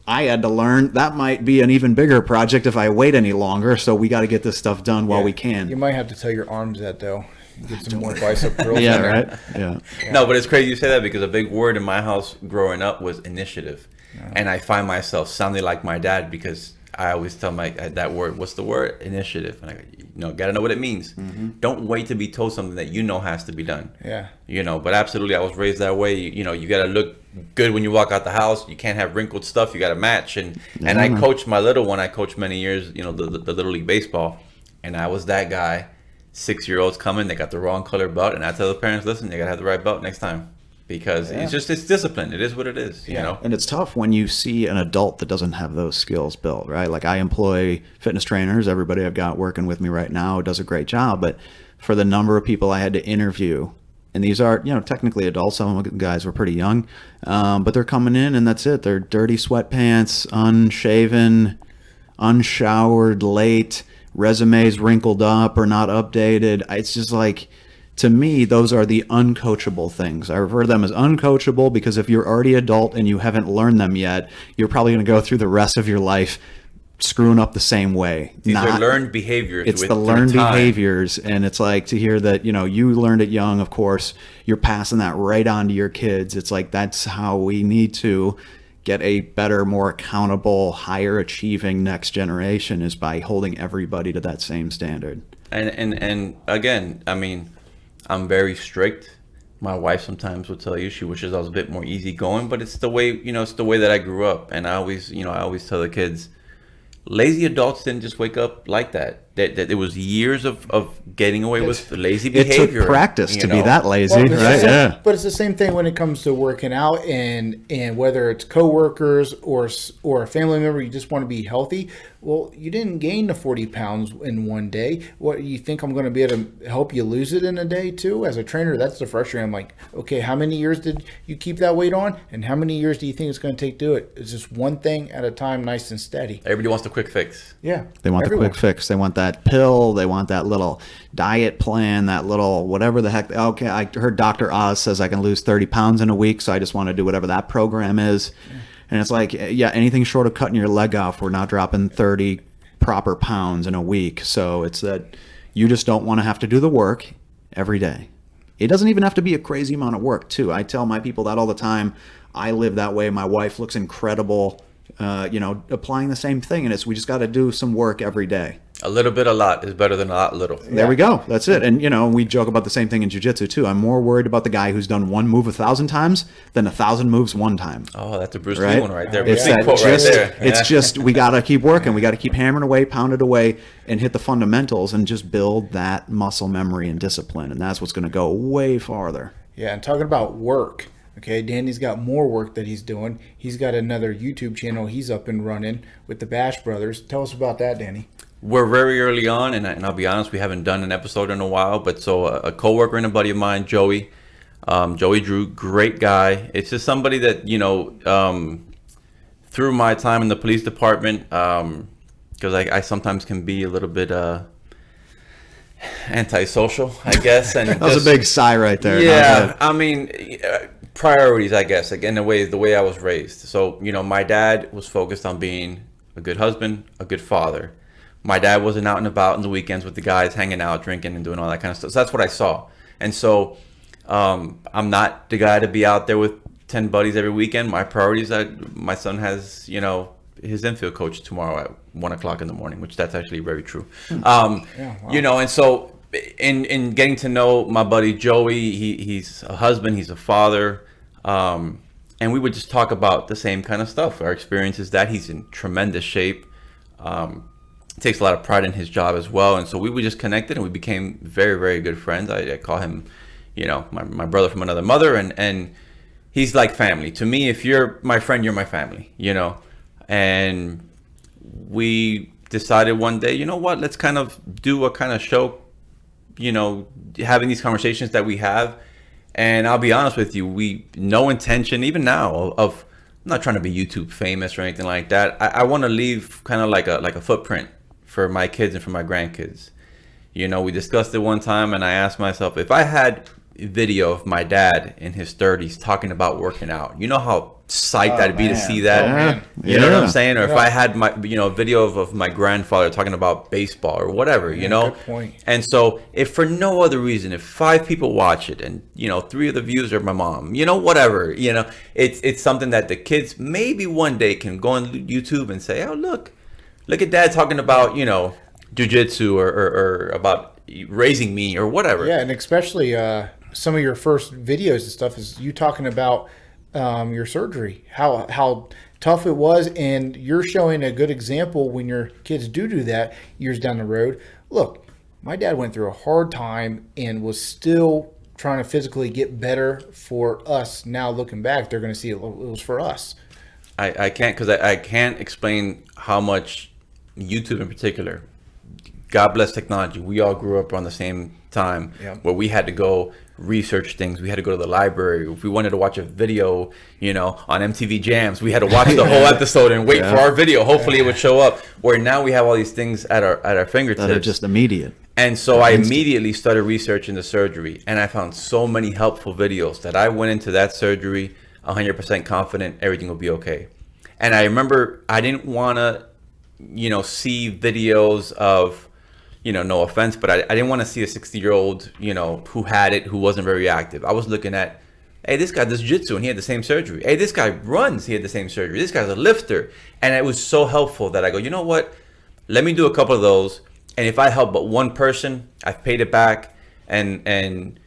I had to learn that might be an even bigger project if I wait any longer. So we got to get this stuff done while we can. You might have to tell your arms that, though. Get some more bicep curls. Yeah, in there. right. Yeah. No, but it's crazy you say that, because a big word in my house growing up was initiative. And I find myself sounding like my dad, because I always tell my that word, what's the word? Initiative. And I got to know what it means. Mm-hmm. Don't wait to be told something that you know has to be done. Yeah. You know, but absolutely, I was raised that way. You know, you got to look good when you walk out the house. You can't have wrinkled stuff. You got to match. And I coached my little one. I coached many years, you know, the Little League Baseball. And I was that guy. 6-year-olds coming, they got the wrong color belt. And I tell the parents, listen, you got to have the right belt next time. Because it's discipline. It is what it is, you know. And it's tough when you see an adult that doesn't have those skills built, right? Like, I employ fitness trainers. Everybody I've got working with me right now does a great job. But for the number of people I had to interview, and these are, you know, technically adults. Some of the guys were pretty young, but they're coming in and that's it. They're dirty sweatpants, unshaven, unshowered, late, resumes wrinkled up or not updated. It's just like, to me, those are the uncoachable things. I refer to them as uncoachable because if you're already adult and you haven't learned them yet, you're probably going to go through the rest of your life screwing up the same way. These are learned behaviors. It's the learned behaviors, and it's like to hear that, you know, you learned it young, of course, you're passing that right on to your kids. It's like that's how we need to get a better, more accountable, higher achieving next generation, is by holding everybody to that same standard. And again, I mean, I'm very strict. My wife sometimes will tell you she wishes I was a bit more easygoing, but it's the way, you know, it's the way that I grew up. And I always tell the kids, lazy adults didn't just wake up like that. That it was years of getting away with lazy behavior. It took practice to be that lazy, right? Yeah. But it's the same thing when it comes to working out, and whether it's coworkers or a family member, you just want to be healthy. Well, you didn't gain the 40 pounds in one day. What, you think I'm going to be able to help you lose it in a day too? As a trainer, that's the frustrating. I'm like, okay, how many years did you keep that weight on? And how many years do you think it's going to take to do it? It's just one thing at a time, nice and steady. Everybody wants the quick fix. Yeah. They want the quick fix. They want that pill. They want that little diet plan, that little whatever the heck. Okay, I heard Dr. Oz says I can lose 30 pounds in a week, so I just want to do whatever that program is. Yeah. And it's like, yeah, anything short of cutting your leg off, we're not dropping 30 proper pounds in a week. So it's that you just don't want to have to do the work every day. It doesn't even have to be a crazy amount of work, too. I tell my people that all the time. I live that way. My wife looks incredible, applying the same thing. And we just got to do some work every day. A little bit, a lot is better than a lot, little. There we go. That's it. And, we joke about the same thing in jiu-jitsu, too. I'm more worried about the guy who's done one move 1,000 times than 1,000 moves one time. Oh, that's a Bruce Lee one right there. It's big quote right there. It's just, we got to keep working. We got to keep hammering away, pound it away, and hit the fundamentals and just build that muscle memory and discipline. And that's what's going to go way farther. Yeah, and talking about work. Okay, Danny's got more work that he's doing. He's got another YouTube channel he's up and running with the Bash Brothers. Tell us about that, Danny. We're very early on, and I'll be honest, we haven't done an episode in a while. But so a coworker and a buddy of mine, Joey Drew, great guy. It's just somebody that, through my time in the police department, because I sometimes can be a little bit antisocial, I guess. And that was a big sigh right there. Yeah, I mean, priorities, I guess, again, the way I was raised. So, my dad was focused on being a good husband, a good father. My dad wasn't out and about on the weekends with the guys, hanging out, drinking, and doing all that kind of stuff. So that's what I saw. And so I'm not the guy to be out there with 10 buddies every weekend. My priorities are my son has, his infield coach tomorrow at 1 o'clock in the morning, which that's actually very true. Wow. And so in getting to know my buddy Joey, he's a husband, he's a father. And we would just talk about the same kind of stuff. Our experiences that he's in tremendous shape. Takes a lot of pride in his job as well, and so we just connected and we became very, very good friends. I call him, my brother from another mother, and he's like family to me. If you're my friend, you're my family, And we decided one day, let's kind of do a kind of show, having these conversations that we have. And I'll be honest with you, no intention even now of I'm not trying to be YouTube famous or anything like that. I want to leave kind of like a footprint for my kids and for my grandkids. We discussed it one time, and I asked myself, if I had a video of my dad in his 30s talking about working out, how psyched I'd be to see that. You know what I'm saying? Or if I had my, a video of my grandfather talking about baseball or whatever, Good point. And so if for no other reason, if 5 people watch it and, 3 of the views are my mom, whatever, it's something that the kids maybe one day can go on YouTube and say, oh, look at dad talking about, jiu-jitsu or about raising me or whatever. Yeah, and especially some of your first videos and stuff is you talking about your surgery, how tough it was, and you're showing a good example when your kids do that years down the road. Look, my dad went through a hard time and was still trying to physically get better for us. Now looking back, they're going to see it was for us. I can't, because I can't explain how much YouTube in particular, God bless technology. We all grew up around the same time where we had to go research things. We had to go to the library. If we wanted to watch a video, on MTV Jams, we had to watch the whole episode and wait for our video. Hopefully it would show up. Where now we have all these things at our fingertips. That are just immediate. And so I immediately started researching the surgery, and I found so many helpful videos that I went into that surgery 100% confident everything will be okay. And I remember I didn't want to see videos of, no offense, but I didn't want to see a 60-year-old, who had it, who wasn't very active. I was looking at, hey, this guy does jiu-jitsu and he had the same surgery. Hey, this guy runs, he had the same surgery. This guy's a lifter. And it was so helpful that I go, you know what? Let me do a couple of those. And if I help but one person, I've paid it back. And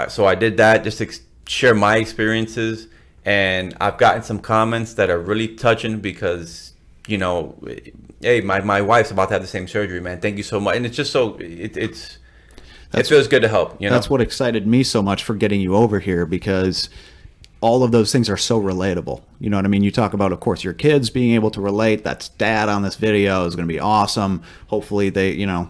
so I did that just to share my experiences. And I've gotten some comments that are really touching because, hey, my wife's about to have the same surgery, man. Thank you so much. And it's just so, it feels good to help. That's what excited me so much for getting you over here, because all of those things are so relatable. You know what I mean? You talk about, of course, your kids being able to relate. That's dad on this video is going to be awesome. Hopefully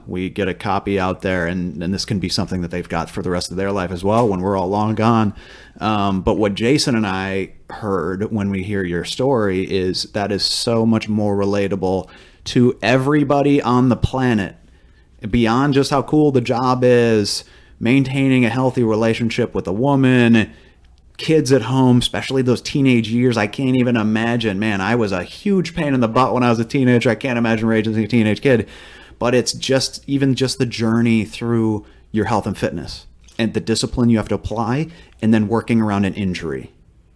we get a copy out there, and this can be something that they've got for the rest of their life as well when we're all long gone. But what Jason and I heard when we hear your story is that is so much more relatable to everybody on the planet, beyond just how cool the job is, maintaining a healthy relationship with a woman, kids at home, especially those teenage years. I can't even imagine, man, I was a huge pain in the butt when I was a teenager. I can't imagine raising a teenage kid. But it's just the journey through your health and fitness and the discipline you have to apply, and then working around an injury.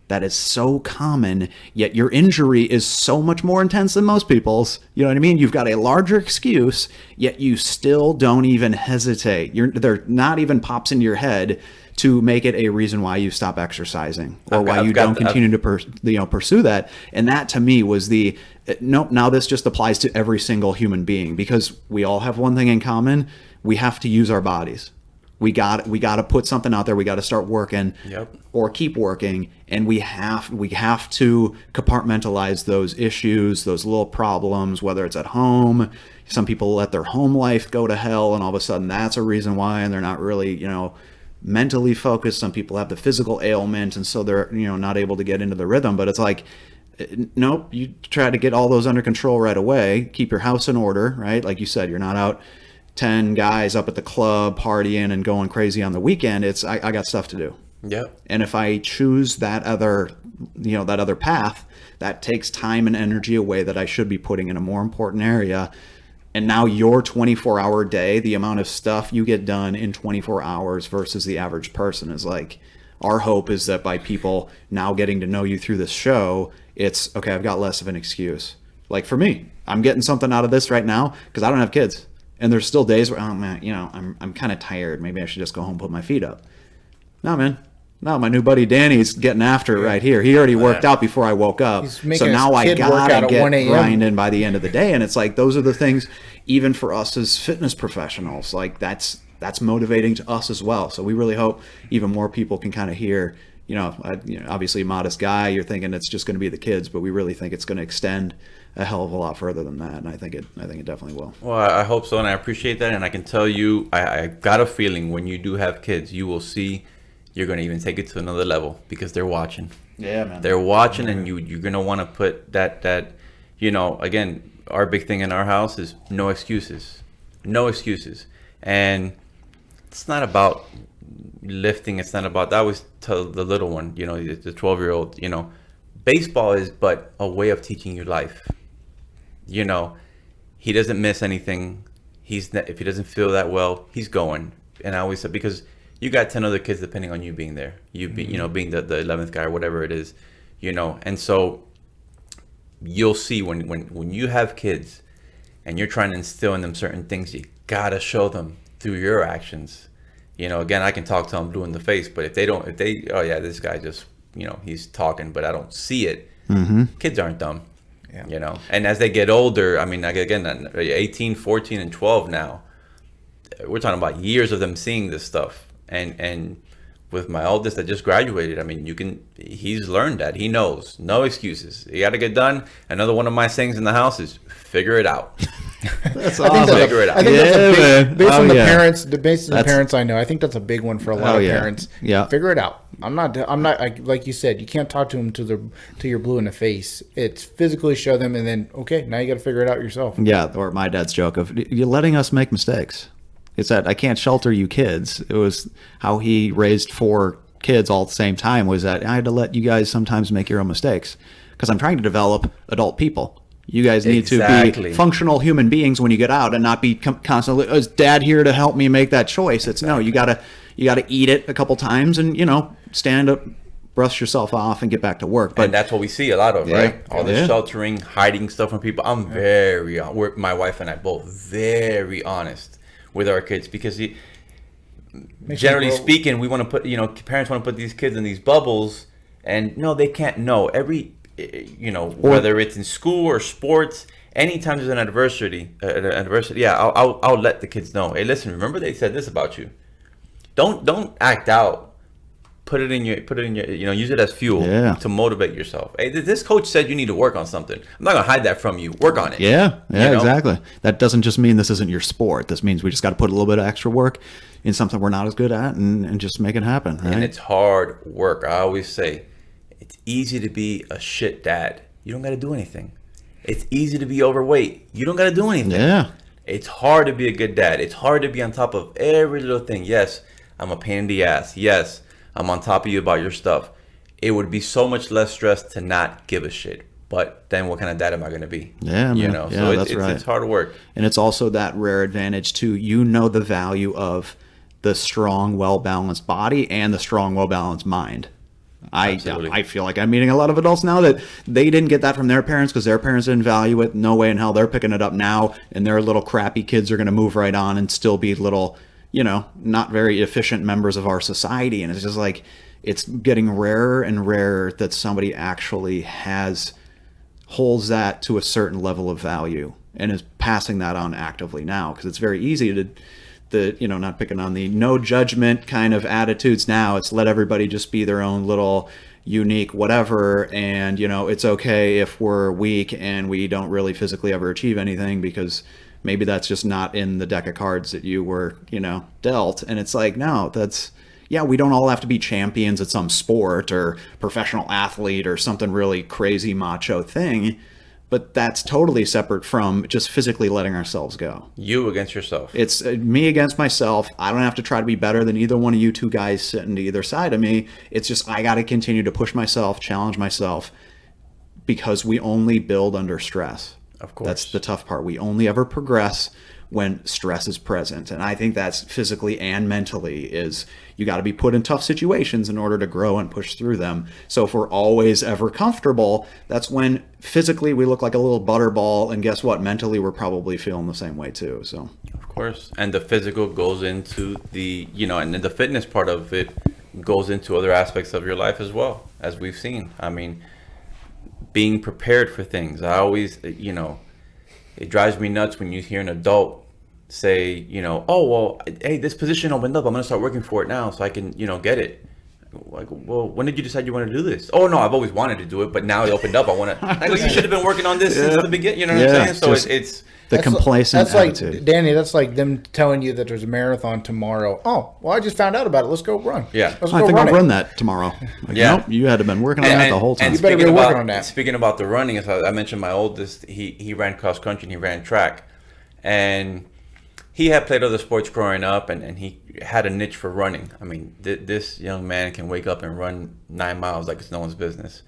That is so common, yet your injury is so much more intense than most people's. You know what I mean? You've got a larger excuse, yet you still don't even hesitate. There not even pops into your head to make it a reason why you stop exercising or why you don't continue to pursue that. And that to me was nope, now this just applies to every single human being, because we all have one thing in common. We have to use our bodies. We got to put something out there. We got to start working, or keep working, and we have to compartmentalize those issues, those little problems. Whether it's at home, some people let their home life go to hell, and all of a sudden that's a reason why, and they're not really mentally focused. Some people have the physical ailment, and so they're not able to get into the rhythm. But it's like, nope, you try to get all those under control right away. Keep your house in order, right? Like you said, you're not out 10 guys up at the club partying and going crazy on the weekend. It's I got stuff to do. Yep. And if I choose that other path, that takes time and energy away that I should be putting in a more important area. And now your 24-hour day, the amount of stuff you get done in 24 hours versus the average person is like, our hope is that by people now getting to know you through this show, it's okay, I've got less of an excuse. Like for me, I'm getting something out of this right now because I don't have kids. And there's still days where, oh man, I'm kind of tired. Maybe I should just go home and put my feet up. No, man. No, my new buddy Danny's getting after it right here. He already worked out before I woke up. So now I gotta get grinding by the end of the day. And it's like, those are the things, even for us as fitness professionals, like that's motivating to us as well. So we really hope even more people can kind of hear, obviously a modest guy, you're thinking it's just going to be the kids, but we really think it's going to extend a hell of a lot further than that, and I think it definitely will. Well, I hope so, and I appreciate that, and I can tell you, I got a feeling when you do have kids, you will see you're going to even take it to another level because they're watching. Yeah, man. They're watching, and you're going to want to put that again, our big thing in our house is no excuses, and it's not about lifting. It's not about. I always tell the little one, the 12-year-old, baseball is but a way of teaching you life. He doesn't miss anything. If he doesn't feel that well, he's going. And I always say, because you got 10 other kids depending on you being there. You being the 11th guy or whatever it is, And so you'll see when you have kids and you're trying to instill in them certain things, you gotta show them through your actions. Again, I can talk till I'm blue in the face, but oh yeah, this guy just, he's talking, but I don't see it. Mm-hmm. Kids aren't dumb. Yeah. And as they get older, I mean, again, 18, 14, and 12 now, we're talking about years of them seeing this stuff. And with my oldest that just graduated, I mean, he's learned that. He knows. No excuses. You got to get done. Another one of my sayings in the house is figure it out. That's awesome. Figure it out. I think that's a big, based on the parents, the parents I know, I think that's a big one for a lot of parents. Yeah. Figure it out. I'm not, like you said, you can't talk to them till you're blue in the face. It's physically show them, and then, okay, now you got to figure it out yourself. Yeah. Or my dad's joke of, you're letting us make mistakes. It's that I can't shelter you kids. It was how he raised 4 kids all at the same time, was that I had to let you guys sometimes make your own mistakes because I'm trying to develop adult people. You guys need to Exactly. be functional human beings when you get out, and not be constantly, is dad here to help me make that choice? It's no, you gotta eat it a couple times and, stand up, brush yourself off, and get back to work. But and that's what we see a lot of, Yeah. right? All this Yeah. sheltering, hiding stuff from people. We're, my wife and I both very honest with our kids, because generally speaking, we want to put, parents want to put these kids in these bubbles, and no, they can't know. Whether it's in school or sports, anytime there's an adversity, I'll let the kids know. Hey, listen, remember they said this about you. Don't act out. Put it in your, use it as fuel to motivate yourself. Hey, this coach said you need to work on something. I'm not gonna hide that from you. Work on it. Yeah, exactly. That doesn't just mean this isn't your sport. This means we just got to put a little bit of extra work in something we're not as good at, and just make it happen. Right? And it's hard work. I always say, it's easy to be a shit dad. You don't got to do anything. It's easy to be overweight. You don't got to do anything. Yeah. It's hard to be a good dad. It's hard to be on top of every little thing. Yes, I'm a pain in the ass. Yes, I'm on top of you about your stuff. It would be so much less stress to not give a shit. But then what kind of dad am I going to be? Yeah, man. So that's right. It's hard work. And it's also that rare advantage too. The value of the strong, well-balanced body and the strong, well-balanced mind. Absolutely. I feel like I'm meeting a lot of adults now that they didn't get that from their parents because their parents didn't value it. No way in hell they're picking it up now, and their little crappy kids are going to move right on and still be little, not very efficient members of our society. And it's just like, it's getting rarer and rarer that somebody actually holds that to a certain level of value and is passing that on actively now, because it's very easy to not picking on the no judgment kind of attitudes now. It's let everybody just be their own little unique whatever, and it's okay if we're weak and we don't really physically ever achieve anything because maybe that's just not in the deck of cards that you were dealt. And it's like, no, we don't all have to be champions at some sport or professional athlete or something really crazy macho thing. But that's totally separate from just physically letting ourselves go. You against yourself. It's me against myself. I don't have to try to be better than either one of you two guys sitting to either side of me. It's just I got to continue to push myself, challenge myself, because we only build under stress. Of course. That's the tough part. We only ever progress when stress is present. And I think that's physically and mentally is you got to be put in tough situations in order to grow and push through them. So if we're always ever comfortable, that's when physically we look like a little butterball. And guess what? Mentally, we're probably feeling the same way too. So of course. And the physical goes into the, and then the fitness part of it goes into other aspects of your life as well, as we've seen. I mean, being prepared for things. I always, it drives me nuts when you hear an adult say, oh, well, hey, this position opened up. I'm going to start working for it now so I can, get it. Like, well, when did you decide you want to do this? Oh, no, I've always wanted to do it, but now it opened up. I want to. You should have been working on this since the beginning. You know what I'm saying? So it's the complacent attitude. Like, Danny, that's like them telling you that there's a marathon tomorrow. Oh, well, I just found out about it. Let's go run. Yeah. I think I'll run that tomorrow. Like, nope, you had to been working on that the whole time. You better be working on that. Speaking about the running, as I mentioned, my oldest, he ran cross country and he ran track. And he had played other sports growing up, and he had a niche for running. I mean, this young man can wake up and run 9 miles like it's no one's business.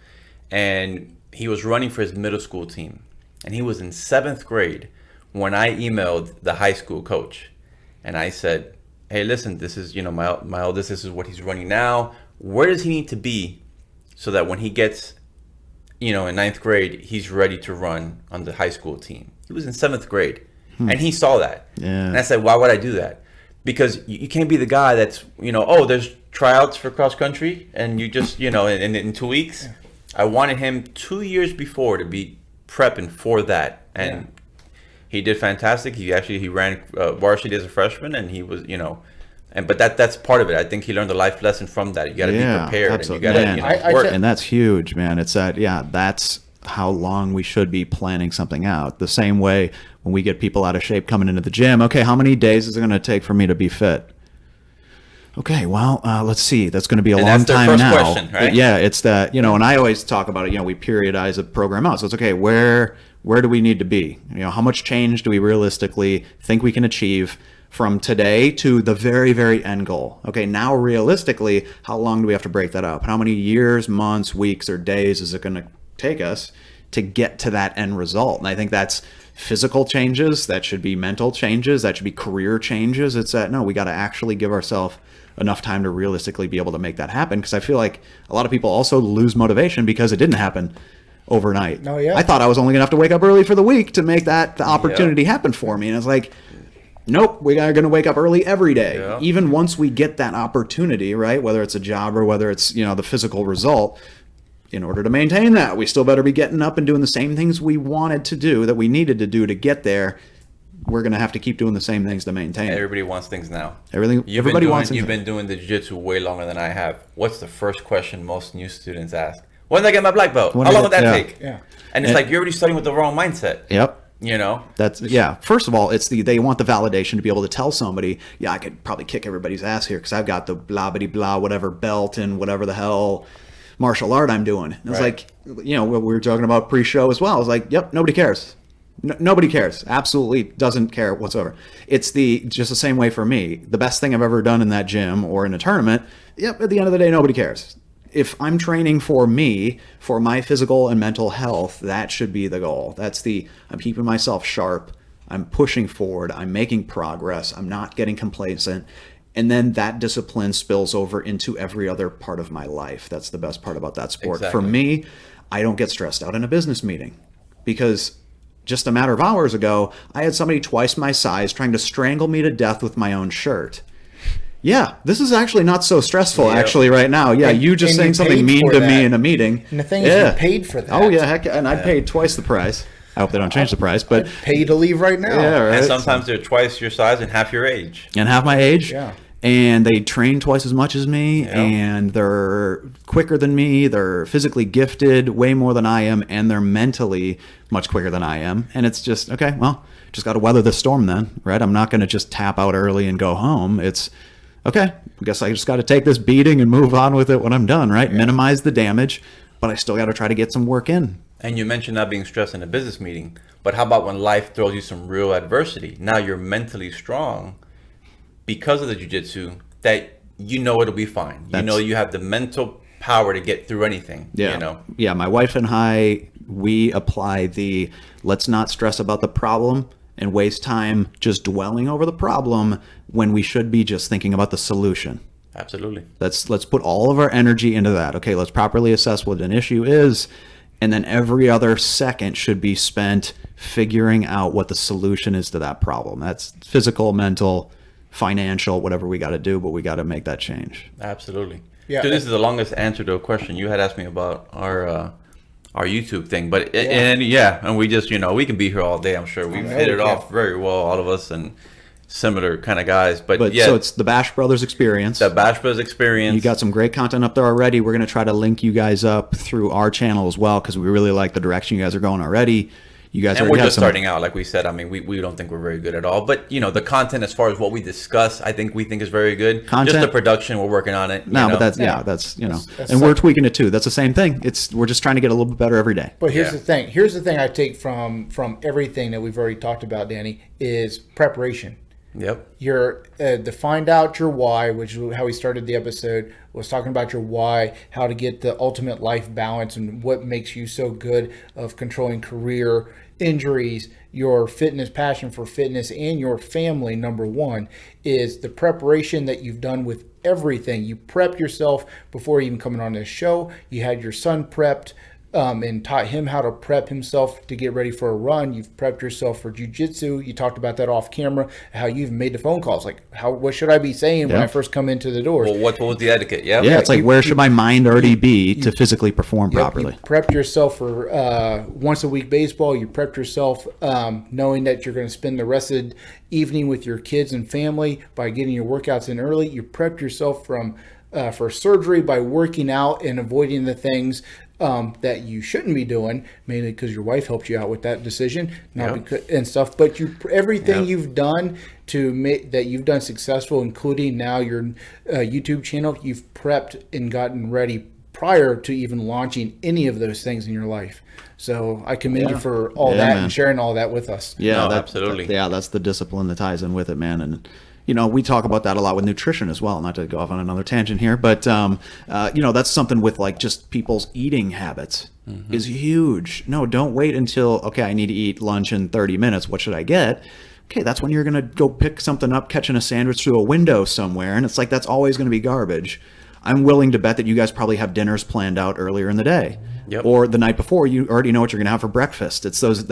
And he was running for his middle school team. And he was in 7th grade when I emailed the high school coach. And I said, hey, listen, this is, my oldest, this is what he's running now. Where does he need to be so that when he gets, in 9th grade, he's ready to run on the high school team? He was in 7th grade. And he saw that. Yeah. And I said, why would I do that? Because you can't be the guy that's, there's tryouts for cross country and you just, in 2 weeks. Yeah. I wanted him 2 years before to be prepping for that. And he did fantastic. He ran varsity as a freshman, and he was, but that's part of it. I think he learned a life lesson from that. You got to be prepared. Absolutely. And you got to work. And that's huge, man. It's that's how long we should be planning something out. The same way when we get people out of shape coming into the gym. Okay, how many days is it going to take for me to be fit? Okay, well, let's see. That's going to be a long time now. Question, right? Yeah, it's that, and I always talk about it, we periodize a program out. So it's okay, where do we need to be? How much change do we realistically think we can achieve from today to the very, very end goal? Okay, now realistically, how long do we have to break that up? How many years, months, weeks, or days is it going to take us to get to that end result. And I think that's physical changes, that should be mental changes, that should be career changes. It's that, no, we got to actually give ourselves enough time to realistically be able to make that happen. Because I feel like a lot of people also lose motivation because it didn't happen overnight. Oh, yeah. I thought I was only going to have to wake up early for the week to make that opportunity happen for me. And it's like, nope, we are going to wake up early every day. Yeah. Even once we get that opportunity, right? Whether it's a job or whether it's, the physical result, in order to maintain that, we still better be getting up and doing the same things we wanted to do, that we needed to do to get there. We're going to have to keep doing the same things to maintain. Everybody wants things now. Everybody wants things. You've been doing the jiu-jitsu way longer than I have. What's the first question most new students ask? When did I get my black belt? How long would that take? Yeah. And it's like you're already starting with the wrong mindset. Yep. That's First of all, they want the validation to be able to tell somebody, yeah, I could probably kick everybody's ass here because I've got the blah bitty blah whatever belt and whatever the hell martial art I'm doing. And it's like, we were talking about pre-show as well. I was like, yep, nobody cares. Nobody cares. Absolutely doesn't care whatsoever. It's just the same way for me. The best thing I've ever done in that gym or in a tournament, yep, at the end of the day, nobody cares. If I'm training for me, for my physical and mental health, that should be the goal. I'm keeping myself sharp. I'm pushing forward. I'm making progress. I'm not getting complacent. And then that discipline spills over into every other part of my life. That's the best part about that sport. Exactly. For me, I don't get stressed out in a business meeting because just a matter of hours ago, I had somebody twice my size trying to strangle me to death with my own shirt. Yeah, this is actually not so stressful actually right now. Yeah, you just saying something mean to me in a meeting. And the thing is, you paid for that. Oh yeah, heck, and I paid twice the price. I hope they don't change the price, but pay to leave right now. Yeah, right. And sometimes they're twice your size and half your age. And half my age. Yeah. And they train twice as much as me, and they're quicker than me. They're physically gifted way more than I am, and they're mentally much quicker than I am. And it's just, okay, well, just got to weather the storm then, right? I'm not going to just tap out early and go home. It's, okay, I guess I just got to take this beating and move on with it when I'm done, right? Yeah. Minimize the damage, but I still got to try to get some work in. And you mentioned not being stressed in a business meeting, but how about when life throws you some real adversity? Now you're mentally strong because of the jiu-jitsu that it'll be fine. You have the mental power to get through anything. Yeah. Yeah, my wife and I, we apply let's not stress about the problem and waste time just dwelling over the problem when we should be just thinking about the solution. Absolutely. Let's put all of our energy into that. Okay, let's properly assess what an issue is, and then every other second should be spent figuring out what the solution is to that problem. That's physical, mental, financial, whatever we got to do, but we got to make that change. Absolutely. Yeah. So this is the longest answer to a question. You had asked me about our YouTube thing, but and we just we can be here all day. I'm sure we've hit it off very well, all of us, and similar kind of guys. But yeah, so it's the Bash Brothers experience. The Bash Brothers experience. You got some great content up there already. We're going to try to link you guys up through our channel as well because we really like the direction you guys are going already. You guys, and we're just starting out, like we said. I mean, we don't think we're very good at all, but the content as far as what we discuss, we think is very good. Content, just the production, we're working on it. But that's and we're tweaking it too. That's the same thing. We're just trying to get a little bit better every day. But here's the thing. Here's the thing I take from everything that we've already talked about, Danny, is preparation. Yep. To find out your why, which is how we started the episode, was talking about your why, how to get the ultimate life balance and what makes you so good of controlling career, injuries, your fitness, passion for fitness, and your family. Number one is the preparation that you've done with everything. You prepped yourself before even coming on this show. You had your son prepped and taught him how to prep himself to get ready for a run. You've prepped yourself for jiu-jitsu. You talked about that off camera, how you've made the phone calls. Like, what should I be saying when I first come into the doors? Well, what was the etiquette? Yeah, it's like, where should my mind already be to physically perform properly? You prepped yourself for once a week baseball. You prepped yourself knowing that you're going to spend the rest of the evening with your kids and family by getting your workouts in early. You prepped yourself for surgery by working out and avoiding the things that you shouldn't be doing, mainly because your wife helped you out with that decision, and stuff. But everything you've done to make that you've done successful, including now your YouTube channel, you've prepped and gotten ready prior to even launching any of those things in your life. So I commend you for all that and sharing all that with us. Yeah, absolutely. That's the discipline that ties in with it, man. And we talk about that a lot with nutrition as well, not to go off on another tangent here, but that's something with like just people's eating habits is huge. No, don't wait until, okay, I need to eat lunch in 30 minutes. What should I get? Okay, that's when you're going to go pick something up, catching a sandwich through a window somewhere. And it's like, that's always going to be garbage. I'm willing to bet that you guys probably have dinners planned out earlier in the day. Yep. Or the night before, you already know what you're going to have for breakfast. It's it's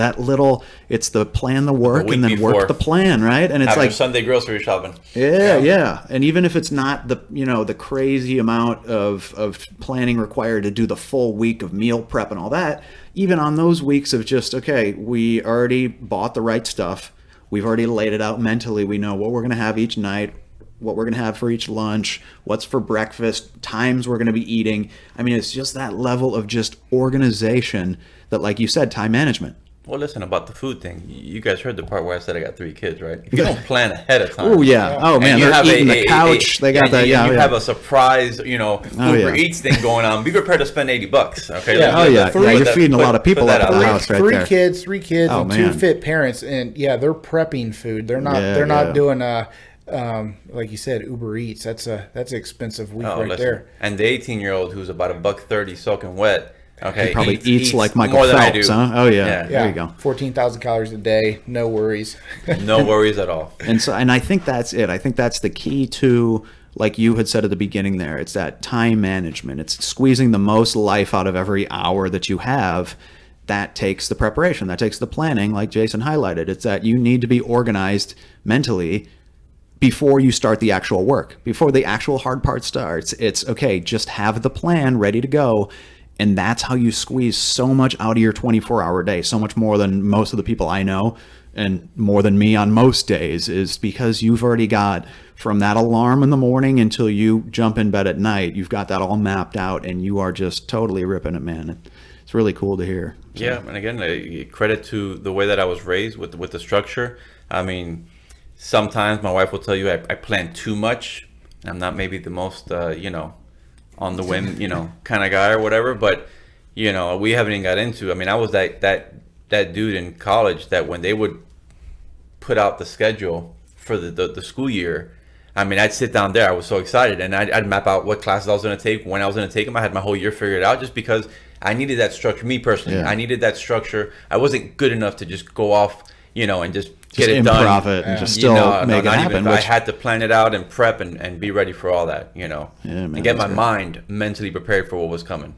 the plan the work and then before. work the plan, right? And it's After like Sunday grocery shopping. yeah. And even if it's not the crazy amount of planning required to do the full week of meal prep and all that, even on those weeks of just, okay, we already bought the right stuff. We've already laid it out mentally. We know what we're going to have each night, what we're going to have for each lunch, what's for breakfast, times we're going to be eating. I mean, it's just that level of just organization that, like you said, time management. Well, listen, about the food thing. You guys heard the part where I said I got 3 kids, right? If you don't plan ahead of time. Oh, yeah. Oh, man, they're eating the couch. They got that. You Yeah, have a surprise, Uber Eats thing going on. Be prepared to spend $80. Okay. Yeah. You're feeding a lot of people out of the house right there. Three kids, and 2 fit parents, and they're prepping food. They're not doing like you said, Uber Eats. That's an expensive week there. And the 18-year-old who's about $1.30 soaking wet. Okay, he probably eats like Michael more Phelps, than I do. huh? Oh yeah. There you go. 14,000 calories a day, no worries. No worries at all. And I think that's it. I think that's the key to, like you had said at the beginning there, it's that time management. It's squeezing the most life out of every hour that you have. That takes the preparation. That takes the planning, like Jason highlighted. It's that you need to be organized mentally before you start the actual work, before the actual hard part starts. It's okay, just have the plan ready to go. And that's how you squeeze so much out of your 24-hour day, so much more than most of the people I know and more than me on most days, is because you've already got, from that alarm in the morning until you jump in bed at night, you've got that all mapped out and you are just totally ripping it, man. It's really cool to hear. So. Yeah, and again, credit to the way that I was raised with the structure. I mean, sometimes my wife will tell you I plan too much. I'm not maybe the most, on the whim, kind of guy or whatever. But, we haven't even got into. I mean, I was that dude in college that when they would put out the schedule for the school year, I mean, I'd sit down there. I was so excited, and I'd map out what classes I was going to take, when I was going to take them. I had my whole year figured out just because I needed that structure. Me personally, I needed that structure. I wasn't good enough to just go off, and just get it done. Improv it and just still make it happen. I had to plan it out and prep and be ready for all that, Yeah, man, and get my mind mentally prepared for what was coming.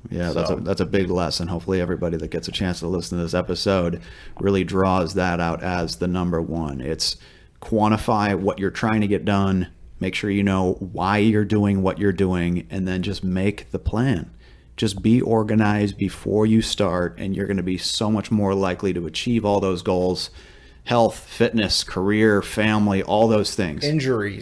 Yeah, that's a big lesson. Hopefully everybody that gets a chance to listen to this episode really draws that out as the number one. It's quantify what you're trying to get done, make sure you know why you're doing what you're doing, and then just make the plan. Just be organized before you start, and you're going to be so much more likely to achieve all those goals. Health, fitness, career, family, all those things. Injury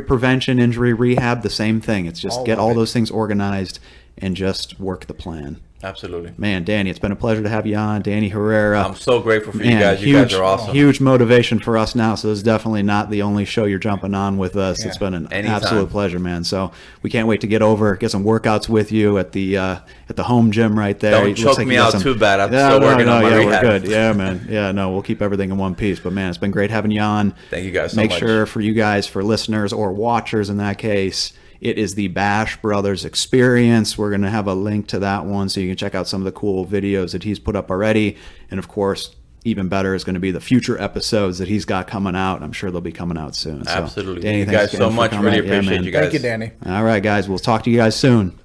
prevention, injury rehab, the same thing. It's just get all those things organized and just work the plan. Absolutely. Man, Danny, it's been a pleasure to have you on. Danny Herrera. I'm so grateful for you guys. You guys are awesome. Huge motivation for us now. So this is definitely not the only show you're jumping on with us. Yeah. It's been an absolute pleasure, man. So we can't wait to get some workouts with you at the home gym right there. Don't choke me out too bad. I'm still working on my rehab. We're good. Yeah, man. Yeah, no, we'll keep everything in one piece. But man, it's been great having you on. Thank you guys so much. Make sure for you guys, for listeners or watchers in that case, it is the Bash Brothers Experience. We're going to have a link to that one so you can check out some of the cool videos that he's put up already. And of course, even better is going to be the future episodes that he's got coming out. I'm sure they'll be coming out soon. Absolutely. So, Danny, thank you guys so much. Really appreciate you guys. Thank you, Danny. All right, guys. We'll talk to you guys soon.